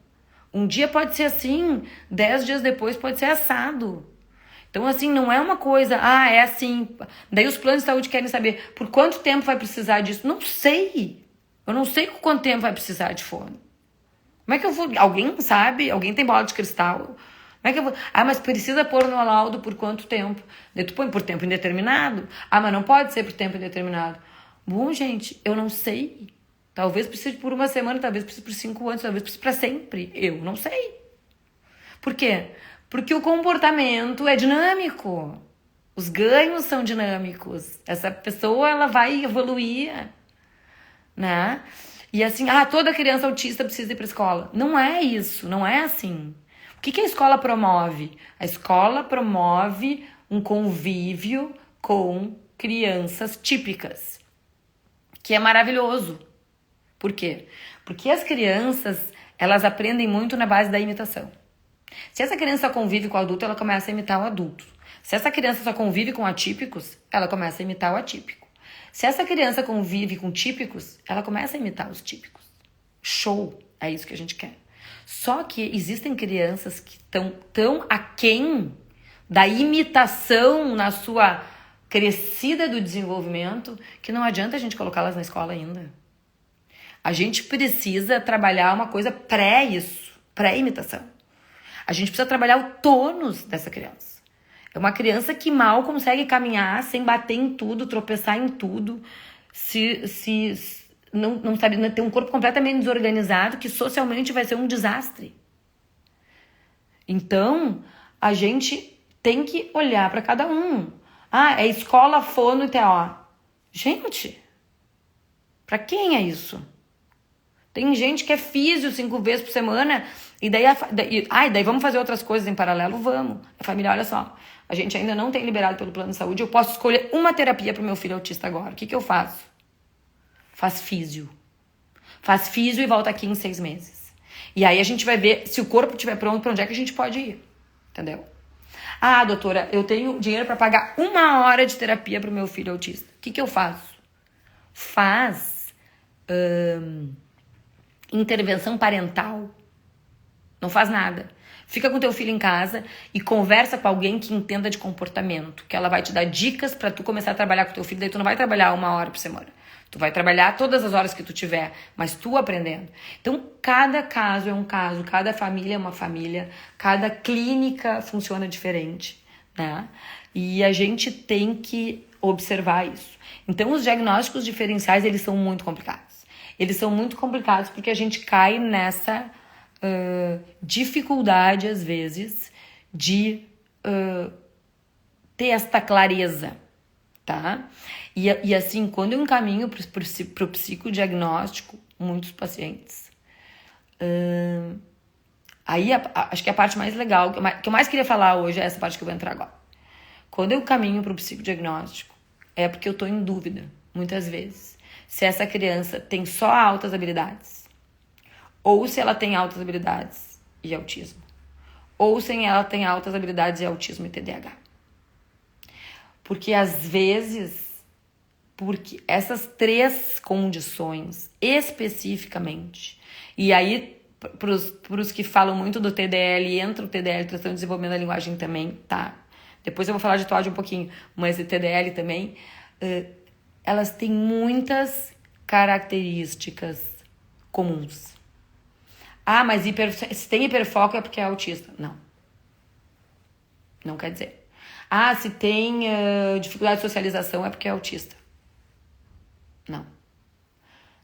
Um dia pode ser assim, 10 dias depois pode ser assado. Então, assim, não é uma coisa, é assim. Daí os planos de saúde querem saber por quanto tempo vai precisar disso. Não sei. Eu não sei por quanto tempo vai precisar de fono. Como é que eu vou... Alguém sabe? Alguém tem bola de cristal? Como é que eu vou... mas precisa pôr no laudo por quanto tempo? Daí tu põe por tempo indeterminado. Mas não pode ser por tempo indeterminado. Bom, gente, eu não sei. Talvez precise por 1 semana, talvez precise por 5 anos, talvez precise para sempre. Eu não sei. Por quê? Porque o comportamento é dinâmico. Os ganhos são dinâmicos. Essa pessoa, ela vai evoluir, né? E assim, toda criança autista precisa ir para a escola. Não é isso, não é assim. O que a escola promove? A escola promove um convívio com crianças típicas, que é maravilhoso. Por quê? Porque as crianças, elas aprendem muito na base da imitação. Se essa criança convive com o adulto, ela começa a imitar o adulto. Se essa criança só convive com atípicos, ela começa a imitar o atípico. Se essa criança convive com típicos, ela começa a imitar os típicos. Show! É isso que a gente quer. Só que existem crianças que estão tão aquém da imitação na sua crescida do desenvolvimento que não adianta a gente colocá-las na escola ainda. A gente precisa trabalhar uma coisa pré-isso, pré-imitação. A gente precisa trabalhar o tônus dessa criança. É uma criança que mal consegue caminhar sem bater em tudo, tropeçar em tudo, não sabe, ter um corpo completamente desorganizado, que socialmente vai ser um desastre. Então, a gente tem que olhar para cada um. É escola, fono e TO. Gente, para quem é isso? Tem gente que é físio 5 vezes por semana e daí vamos fazer outras coisas em paralelo? Vamos. A família, olha só, a gente ainda não tem liberado pelo plano de saúde, eu posso escolher uma terapia para o meu filho autista agora. O que eu faço? Faz físio. Faz físio e volta aqui em 6 meses. E aí a gente vai ver se o corpo estiver pronto, para onde é que a gente pode ir. Entendeu? Doutora, eu tenho dinheiro para pagar 1 hora de terapia para o meu filho autista. O que eu faço? Faz... intervenção parental. Não faz nada. Fica com teu filho em casa e conversa com alguém que entenda de comportamento, que ela vai te dar dicas para tu começar a trabalhar com teu filho. Daí tu não vai trabalhar 1 hora por semana. Tu vai trabalhar todas as horas que tu tiver, mas tu aprendendo. Então, cada caso é um caso, cada família é uma família, cada clínica funciona diferente, né? E a gente tem que observar isso. Então, os diagnósticos diferenciais, eles são muito complicados. Eles são muito complicados porque a gente cai nessa dificuldade, às vezes, de ter esta clareza, tá? E assim, quando eu encaminho pro psicodiagnóstico, muitos pacientes, aí acho que a parte mais legal, que eu mais queria falar hoje é essa parte que eu vou entrar agora. Quando eu caminho pro psicodiagnóstico, é porque eu tô em dúvida, muitas vezes, se essa criança tem só altas habilidades, ou se ela tem altas habilidades e autismo, ou se ela tem altas habilidades de autismo e TDAH. Porque às vezes, porque essas 3 condições especificamente, e aí para os que falam muito do TDL, entra o TDL, transtorno de desenvolvimento da linguagem também, tá? Depois eu vou falar de TOD um pouquinho, mas de TDL também, elas têm muitas características comuns. Ah, mas se tem hiperfoco é porque é autista. Não. Não quer dizer. Ah, se tem dificuldade de socialização é porque é autista. Não.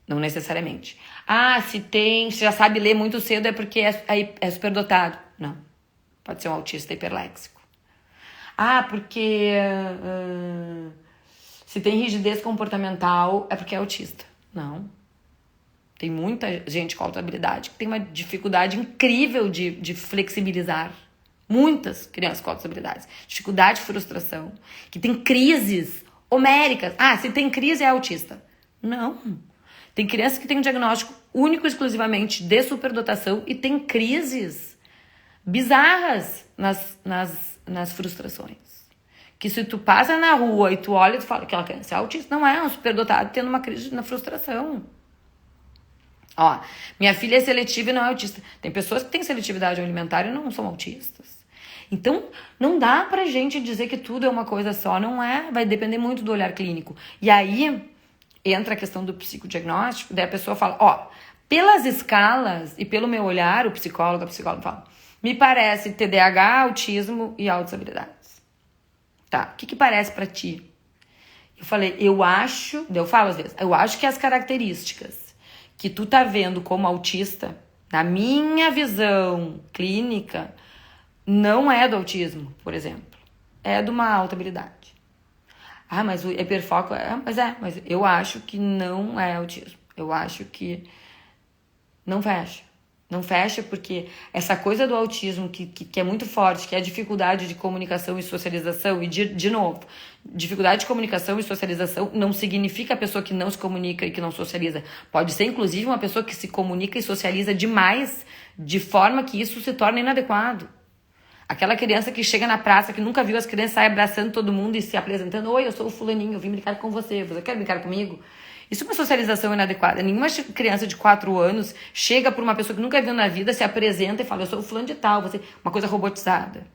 Não necessariamente. Ah, se já sabe ler muito cedo é porque é superdotado. Não. Pode ser um autista hiperléxico. Ah, porque se tem rigidez comportamental é porque é autista. Não. Tem muita gente com alta habilidade que tem uma dificuldade incrível de flexibilizar. Muitas crianças com altas habilidades. Dificuldade de frustração. Que tem crises homéricas. Ah, se tem crise é autista. Não. Tem crianças que têm um diagnóstico único exclusivamente de superdotação e tem crises bizarras nas frustrações. Que se tu passa na rua e tu olha e tu fala que aquela criança é autista, não é um superdotado tendo uma crise na frustração. Ó, minha filha é seletiva e não é autista. Tem pessoas que têm seletividade alimentar e não são autistas. Então, não dá pra gente dizer que tudo é uma coisa só. Não é, vai depender muito do olhar clínico. E aí, entra a questão do psicodiagnóstico, daí a pessoa fala, ó, pelas escalas e pelo meu olhar, a psicóloga fala, me parece TDAH, autismo e altas habilidades. Tá, o que parece pra ti? Eu falei, eu acho que as características que tu tá vendo como autista, na minha visão clínica, não é do autismo, por exemplo. É de uma alta habilidade. Ah, mas o hiperfoco mas eu acho que não é autismo. Eu acho que não fecha. Não fecha porque essa coisa do autismo que é muito forte, que é a dificuldade de comunicação e socialização, e de novo, dificuldade de comunicação e socialização não significa a pessoa que não se comunica e que não socializa. Pode ser, inclusive, uma pessoa que se comunica e socializa demais, de forma que isso se torna inadequado. Aquela criança que chega na praça, que nunca viu as crianças, sai abraçando todo mundo e se apresentando. Oi, eu sou o fulaninho, eu vim brincar com você. Você quer brincar comigo? Isso é uma socialização inadequada. Nenhuma criança de 4 anos chega por uma pessoa que nunca viu na vida, se apresenta e fala, eu sou o fulano de tal, você, uma coisa robotizada.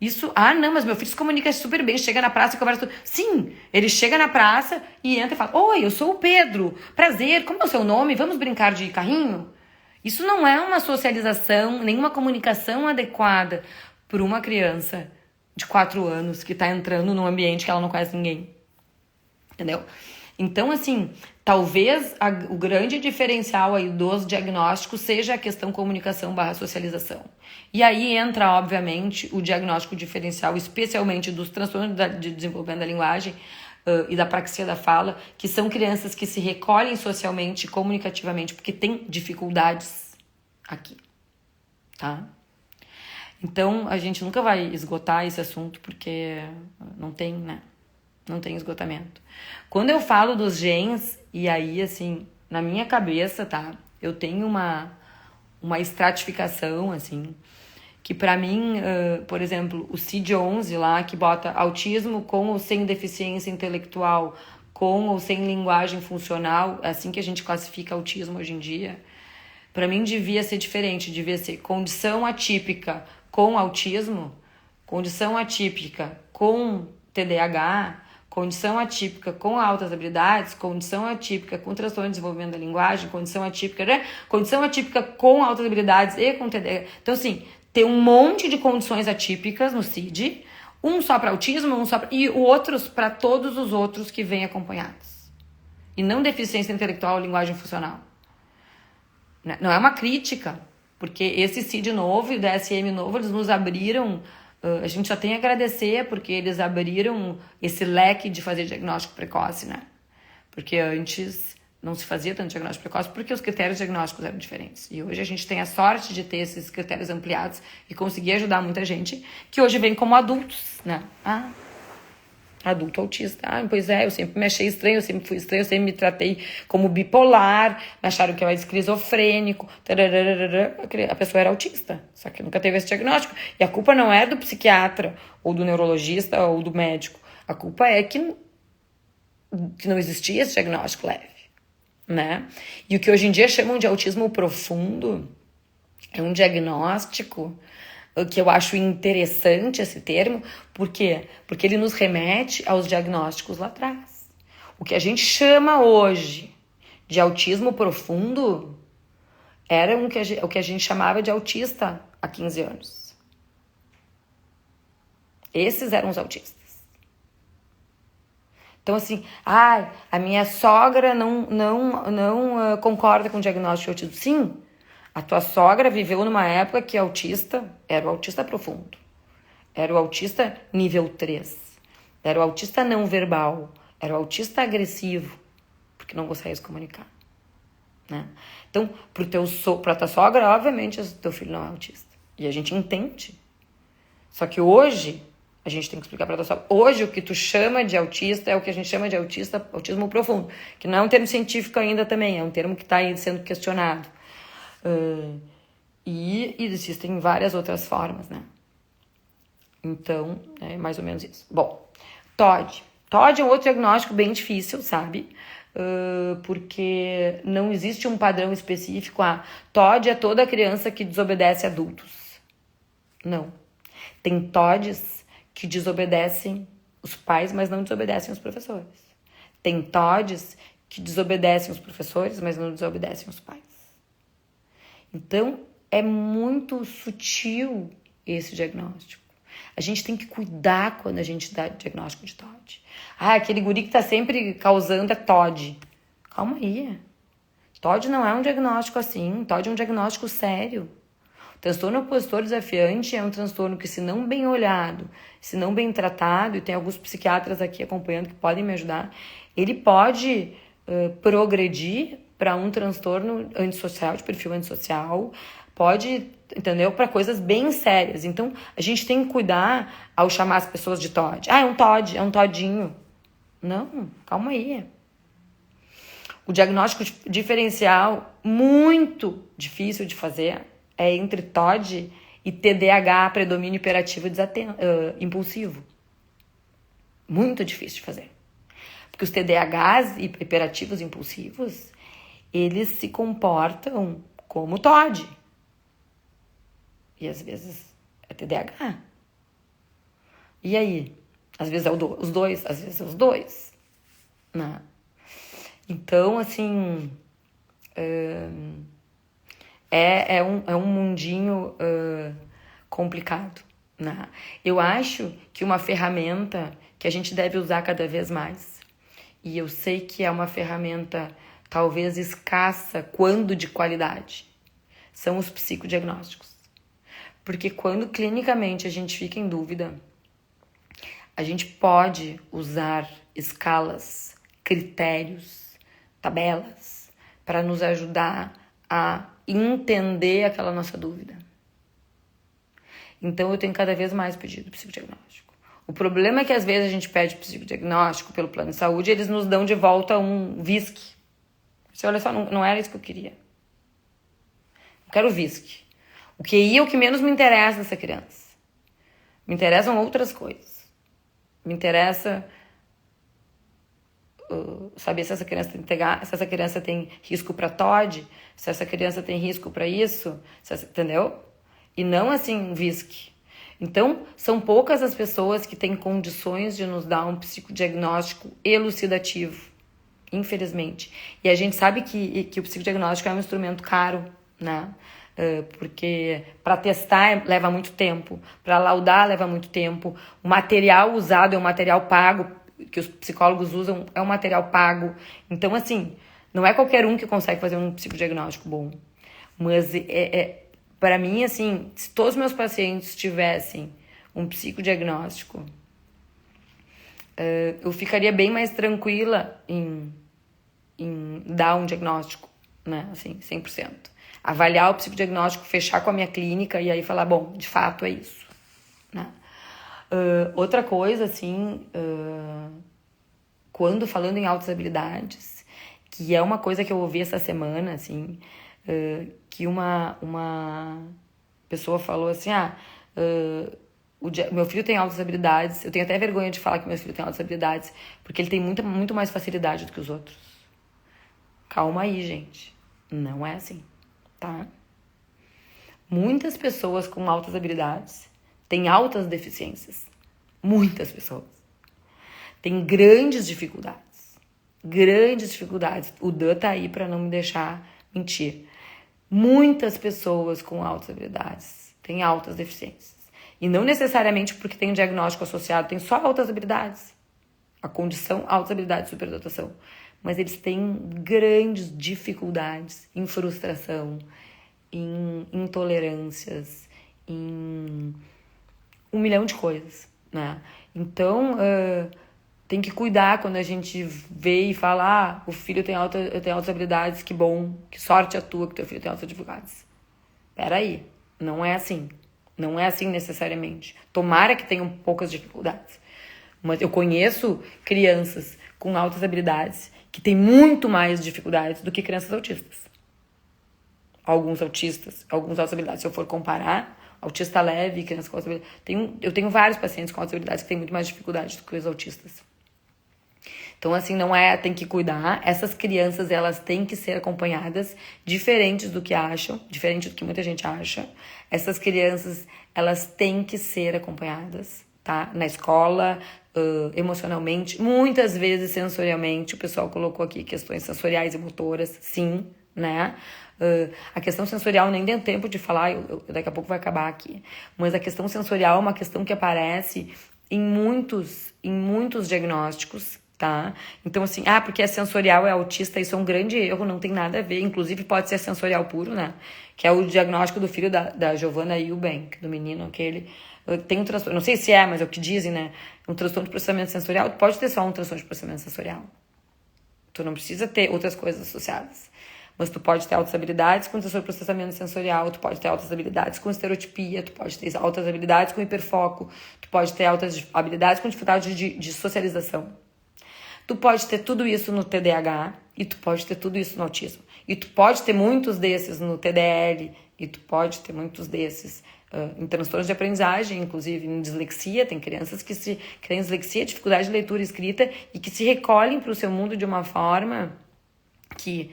Isso, não, mas meu filho se comunica super bem, chega na praça e conversa tudo. Sim, ele chega na praça e entra e fala, oi, eu sou o Pedro, prazer, como é o seu nome? Vamos brincar de carrinho? Isso não é uma socialização, nenhuma comunicação adequada por uma criança de 4 anos que tá entrando num ambiente que ela não conhece ninguém. Entendeu? Então, assim, talvez o grande diferencial aí dos diagnósticos seja a questão comunicação/socialização. E aí entra, obviamente, o diagnóstico diferencial, especialmente dos transtornos de desenvolvimento da linguagem e da praxia da fala, que são crianças que se recolhem socialmente e comunicativamente porque têm dificuldades aqui, tá? Então, a gente nunca vai esgotar esse assunto porque não tem, né? Não tem esgotamento. Quando eu falo dos genes, e aí, assim, na minha cabeça, tá? Eu tenho uma estratificação, assim, que pra mim, por exemplo, o CID-11 lá, que bota autismo com ou sem deficiência intelectual, com ou sem linguagem funcional, é assim que a gente classifica autismo hoje em dia, pra mim devia ser diferente, devia ser condição atípica com autismo, condição atípica com TDAH, condição atípica com altas habilidades, condição atípica com transtorno de desenvolvimento da linguagem, condição atípica, né? Condição atípica com altas habilidades e com TDAH. Então, assim, tem um monte de condições atípicas no CID, um só para autismo, e outros para todos os outros que vêm acompanhados. E não deficiência intelectual ou linguagem funcional. Não é uma crítica, porque esse CID novo e o DSM novo, eles nos abriram. A gente só tem a agradecer porque eles abriram esse leque de fazer diagnóstico precoce, né? Porque antes não se fazia tanto diagnóstico precoce porque os critérios diagnósticos eram diferentes. E hoje a gente tem a sorte de ter esses critérios ampliados e conseguir ajudar muita gente que hoje vem como adultos, né? Adulto autista. Ah, pois é, eu sempre me achei estranho, eu sempre fui estranho, eu sempre me tratei como bipolar, me acharam que eu era esquizofrênico, tararara. A pessoa era autista, só que nunca teve esse diagnóstico. E a culpa não é do psiquiatra, ou do neurologista, ou do médico. A culpa é que não existia esse diagnóstico leve, né? E o que hoje em dia chamam de autismo profundo é um diagnóstico que eu acho interessante esse termo. Por quê? Porque ele nos remete aos diagnósticos lá atrás. O que a gente chama hoje de autismo profundo era o que a gente chamava de autista há 15 anos. Esses eram os autistas. Então, assim, a minha sogra não concorda com o diagnóstico de autismo. Sim, a tua sogra viveu numa época que autista era o autista profundo. Era o autista nível 3. Era o autista não verbal. Era o autista agressivo, porque não consegue se comunicar, né? Então, pra tua sogra, obviamente, teu filho não é autista. E a gente entende. Só que hoje, a gente tem que explicar pra tua sogra. Hoje, o que tu chama de autista é o que a gente chama de autismo profundo. Que não é um termo científico ainda também. É um termo que está aí sendo questionado. E existem várias outras formas, né? Então, é mais ou menos isso. Bom, TOD. TOD é um outro diagnóstico bem difícil, sabe? Porque não existe um padrão específico. TOD é toda criança que desobedece adultos. Não. Tem TODs que desobedecem os pais, mas não desobedecem os professores. Tem TODs que desobedecem os professores, mas não desobedecem os pais. Então, é muito sutil esse diagnóstico. A gente tem que cuidar quando a gente dá diagnóstico de TOD. Aquele guri que tá sempre causando é TOD. Calma aí. TOD não é um diagnóstico assim. TOD é um diagnóstico sério. O transtorno opositor desafiante é um transtorno que, se não bem olhado, se não bem tratado, e tem alguns psiquiatras aqui acompanhando que podem me ajudar, ele pode progredir para um transtorno antissocial, de perfil antissocial, pode, entendeu? Para coisas bem sérias. Então, a gente tem que cuidar ao chamar as pessoas de TOD. É um TOD, é um todinho. Não, calma aí. O diagnóstico diferencial, muito difícil de fazer, é entre TOD e TDAH, predomínio hiperativo impulsivo. Muito difícil de fazer. Porque os TDAHs hiperativos impulsivos, eles se comportam como TOD. E às vezes é TDAH. E aí? Às vezes é os dois, às vezes é os dois. Né? Então, assim, é um mundinho complicado. Né? Eu acho que uma ferramenta que a gente deve usar cada vez mais, e eu sei que é uma ferramenta talvez escassa quando de qualidade, são os psicodiagnósticos. Porque quando clinicamente a gente fica em dúvida, a gente pode usar escalas, critérios, tabelas para nos ajudar a entender aquela nossa dúvida. Então eu tenho cada vez mais pedido psicodiagnóstico. O problema é que às vezes a gente pede psicodiagnóstico pelo plano de saúde e eles nos dão de volta um VISC. Você olha só, não era isso que eu queria. Eu quero VISC. O QI é o que menos me interessa dessa criança. Me interessam outras coisas. Me interessa saber se essa criança se essa criança tem risco para TOD, se essa criança tem risco para isso, entendeu? E não assim um VISC. Então, são poucas as pessoas que têm condições de nos dar um psicodiagnóstico elucidativo, infelizmente. E a gente sabe que o psicodiagnóstico é um instrumento caro, né? Porque para testar leva muito tempo, para laudar leva muito tempo, o material usado é um material pago, que os psicólogos usam é um material pago. Então, assim, não é qualquer um que consegue fazer um psicodiagnóstico bom. Mas, para mim, assim, se todos os meus pacientes tivessem um psicodiagnóstico, eu ficaria bem mais tranquila em dar um diagnóstico, né, assim, 100%. Avaliar o psicodiagnóstico, fechar com a minha clínica e aí falar, bom, de fato é isso, né? Outra coisa, assim, quando falando em altas habilidades, que é uma coisa que eu ouvi essa semana, assim, que uma pessoa falou assim, meu filho tem altas habilidades, eu tenho até vergonha de falar que meu filho tem altas habilidades, porque ele tem muito mais facilidade do que os outros. Calma aí, gente. Não é assim, tá? Muitas pessoas com altas habilidades têm altas deficiências. Muitas pessoas. Têm grandes dificuldades. Grandes dificuldades. O Dan tá aí pra não me deixar mentir. Muitas pessoas com altas habilidades têm altas deficiências. E não necessariamente porque tem um diagnóstico associado, tem só altas habilidades. A condição, altas habilidades de superdotação. Mas eles têm grandes dificuldades em frustração, em intolerâncias, em 1 milhão de coisas, né? Então, tem que cuidar quando a gente vê e fala, o filho tem altas habilidades, que bom, que sorte a tua que teu filho tem altas dificuldades. Peraí, não é assim. Não é assim necessariamente. Tomara que tenham poucas dificuldades. Mas eu conheço crianças com altas habilidades que têm muito mais dificuldades do que crianças autistas. Alguns autistas, algumas altas habilidades. Se eu for comparar, autista leve, criança com altas habilidades... Eu tenho vários pacientes com altas habilidades que têm muito mais dificuldade do que os autistas. Então, assim, não é... Tem que cuidar. Essas crianças, elas têm que ser acompanhadas, diferentes do que acham, diferente do que muita gente acha. Essas crianças, elas têm que ser acompanhadas, tá? Na escola, emocionalmente, muitas vezes sensorialmente. O pessoal colocou aqui questões sensoriais e motoras, sim, né? A questão sensorial nem deu tempo de falar, daqui a pouco vai acabar aqui. Mas a questão sensorial é uma questão que aparece em muitos diagnósticos, tá? Então, assim, porque é sensorial, é autista, isso é um grande erro, não tem nada a ver. Inclusive, pode ser sensorial puro, né? Que é o diagnóstico do filho da Giovanna Eubank, do menino aquele. Tem um transtorno, não sei se é, mas é o que dizem, né? Um transtorno de processamento sensorial, tu pode ter só um transtorno de processamento sensorial. Tu não precisa ter outras coisas associadas. Mas tu pode ter altas habilidades com transtorno de processamento sensorial, tu pode ter altas habilidades com estereotipia, tu pode ter altas habilidades com hiperfoco, tu pode ter altas habilidades com dificuldade de socialização. Tu pode ter tudo isso no TDAH e tu pode ter tudo isso no autismo. E tu pode ter muitos desses no TDL e tu pode ter muitos desses em transtornos de aprendizagem, inclusive em dislexia. Tem crianças que têm dislexia, dificuldade de leitura e escrita e que se recolhem para o seu mundo de uma forma que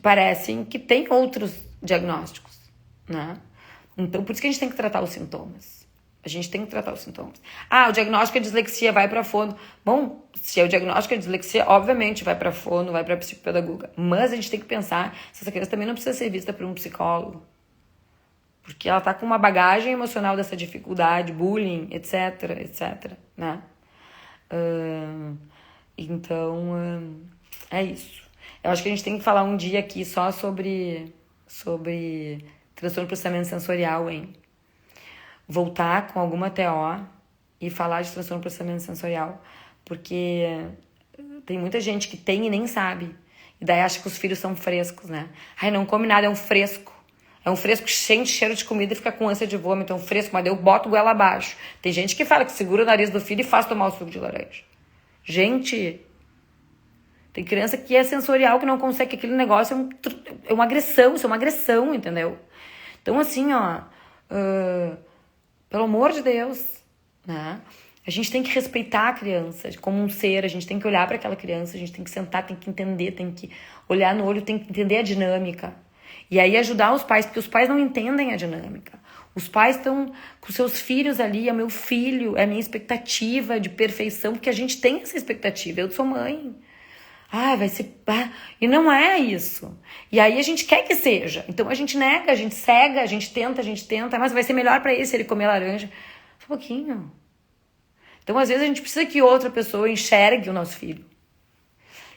parecem que tem outros diagnósticos, né? Então, por isso que a gente tem que tratar os sintomas. A gente tem que tratar os sintomas. O diagnóstico é dislexia, vai para fono. Bom, se é o diagnóstico é dislexia, obviamente vai para fono, vai para psicopedagoga. Mas a gente tem que pensar se essa criança também não precisa ser vista por um psicólogo. Porque ela tá com uma bagagem emocional dessa dificuldade, bullying, etc, né? Então, é isso. Eu acho que a gente tem que falar um dia aqui só sobre transtorno de processamento sensorial, hein? Voltar com alguma TO e falar de transtorno de processamento sensorial. Porque tem muita gente que tem e nem sabe. E daí acha que os filhos são frescos, né? Não come nada, é um fresco. É um fresco cheio de cheiro de comida e fica com ânsia de vômito. É um fresco, mas daí eu boto goela abaixo. Tem gente que fala que segura o nariz do filho e faz tomar o suco de laranja. Gente... Tem criança que é sensorial, que não consegue, que aquele negócio é uma agressão, isso é uma agressão, entendeu? Então, assim, pelo amor de Deus, né? A gente tem que respeitar a criança como um ser, a gente tem que olhar para aquela criança, a gente tem que sentar, tem que entender, tem que olhar no olho, tem que entender a dinâmica. E aí ajudar os pais, porque os pais não entendem a dinâmica. Os pais estão com seus filhos ali, é meu filho, é a minha expectativa de perfeição, porque a gente tem essa expectativa, eu sou mãe. Vai ser... E não é isso. E aí a gente quer que seja. Então a gente nega, a gente cega, a gente tenta. Mas vai ser melhor pra ele se ele comer laranja. Um pouquinho. Então às vezes a gente precisa que outra pessoa enxergue o nosso filho.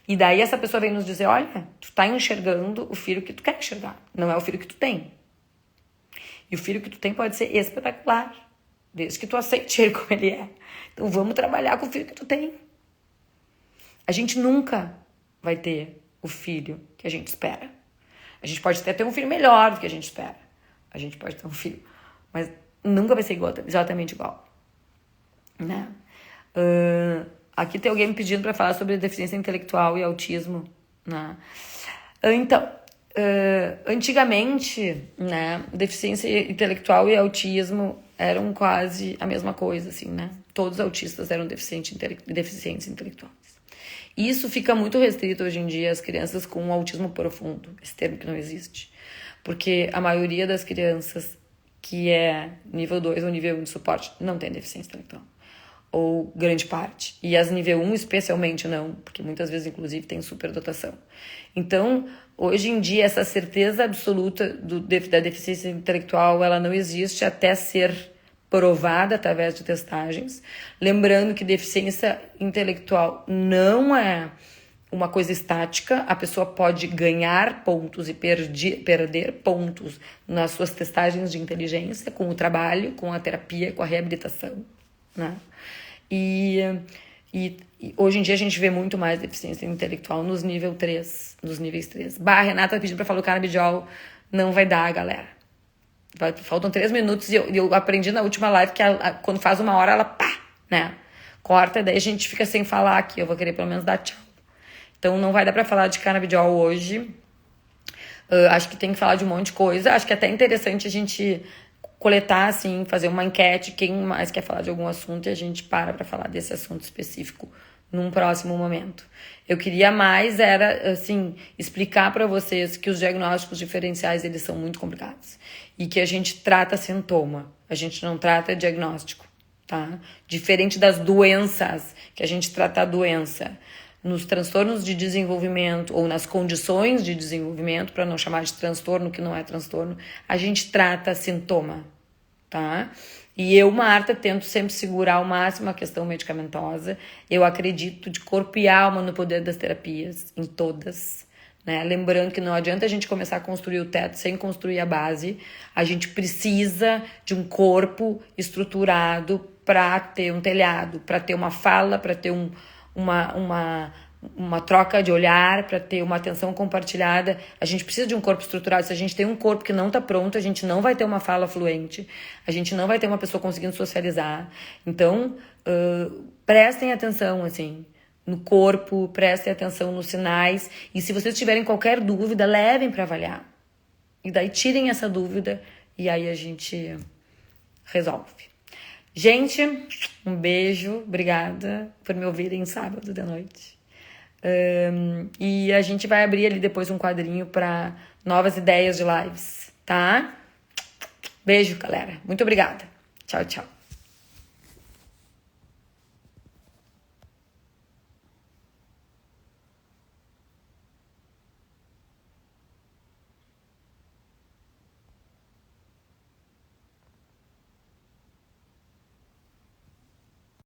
E daí essa pessoa vem nos dizer, olha, tu tá enxergando o filho que tu quer enxergar. Não é o filho que tu tem. E o filho que tu tem pode ser espetacular. Desde que tu aceite ele como ele é. Então vamos trabalhar com o filho que tu tem. A gente nunca vai ter o filho que a gente espera. A gente pode até ter um filho melhor do que a gente espera. A gente pode ter um filho, mas nunca vai ser exatamente igual. né? Aqui tem alguém me pedindo para falar sobre deficiência intelectual e autismo, né? Então, antigamente, né, deficiência intelectual e autismo eram quase a mesma coisa, assim, né? Todos os autistas eram deficientes intelectuais. Isso fica muito restrito hoje em dia às crianças com autismo profundo, esse termo que não existe. Porque a maioria das crianças que é nível 2 ou nível 1 de suporte não tem deficiência intelectual. Ou grande parte. E as nível 1 especialmente não, porque muitas vezes, inclusive, tem superdotação. Então, hoje em dia, essa certeza absoluta da deficiência intelectual, ela não existe até ser provada através de testagens. Lembrando que deficiência intelectual não é uma coisa estática, a pessoa pode ganhar pontos e perder pontos nas suas testagens de inteligência, com o trabalho, com a terapia, com a reabilitação, né? E hoje em dia a gente vê muito mais deficiência intelectual nos níveis 3. Renata pedindo pra falar o canabidiol, não vai dar, galera. Faltam 3 minutos e eu aprendi na última live que quando faz 1 hora, ela pá, né? Corta, daí a gente fica sem falar aqui. Eu vou querer pelo menos dar tchau. Então não vai dar pra falar de canabidiol hoje. Acho que tem que falar de um monte de coisa. Acho que é até interessante a gente coletar, assim, fazer uma enquete, quem mais quer falar de algum assunto, e a gente para falar desse assunto específico num próximo momento. Eu queria mais, assim, explicar para vocês que os diagnósticos diferenciais, eles são muito complicados. E que a gente trata sintoma, a gente não trata diagnóstico, tá? Diferente das doenças, que a gente trata a doença. Nos transtornos de desenvolvimento ou nas condições de desenvolvimento, para não chamar de transtorno, que não é transtorno, a gente trata sintoma, tá? E eu, Marta, tento sempre segurar ao máximo a questão medicamentosa. Eu acredito de corpo e alma no poder das terapias, em todas, né? Lembrando que não adianta a gente começar a construir o teto sem construir a base. A gente precisa de um corpo estruturado para ter um telhado, para ter uma fala, para ter uma troca de olhar, para ter uma atenção compartilhada. A gente precisa de um corpo estruturado. Se a gente tem um corpo que não está pronto, a gente não vai ter uma fala fluente, a gente não vai ter uma pessoa conseguindo socializar. Então, prestem atenção, assim, no corpo, prestem atenção nos sinais, e se vocês tiverem qualquer dúvida, levem para avaliar. E daí tirem essa dúvida e aí a gente resolve. Gente, um beijo, obrigada por me ouvirem sábado de noite. E a gente vai abrir ali depois um quadrinho para novas ideias de lives, tá? Beijo, galera. Muito obrigada. Tchau, tchau.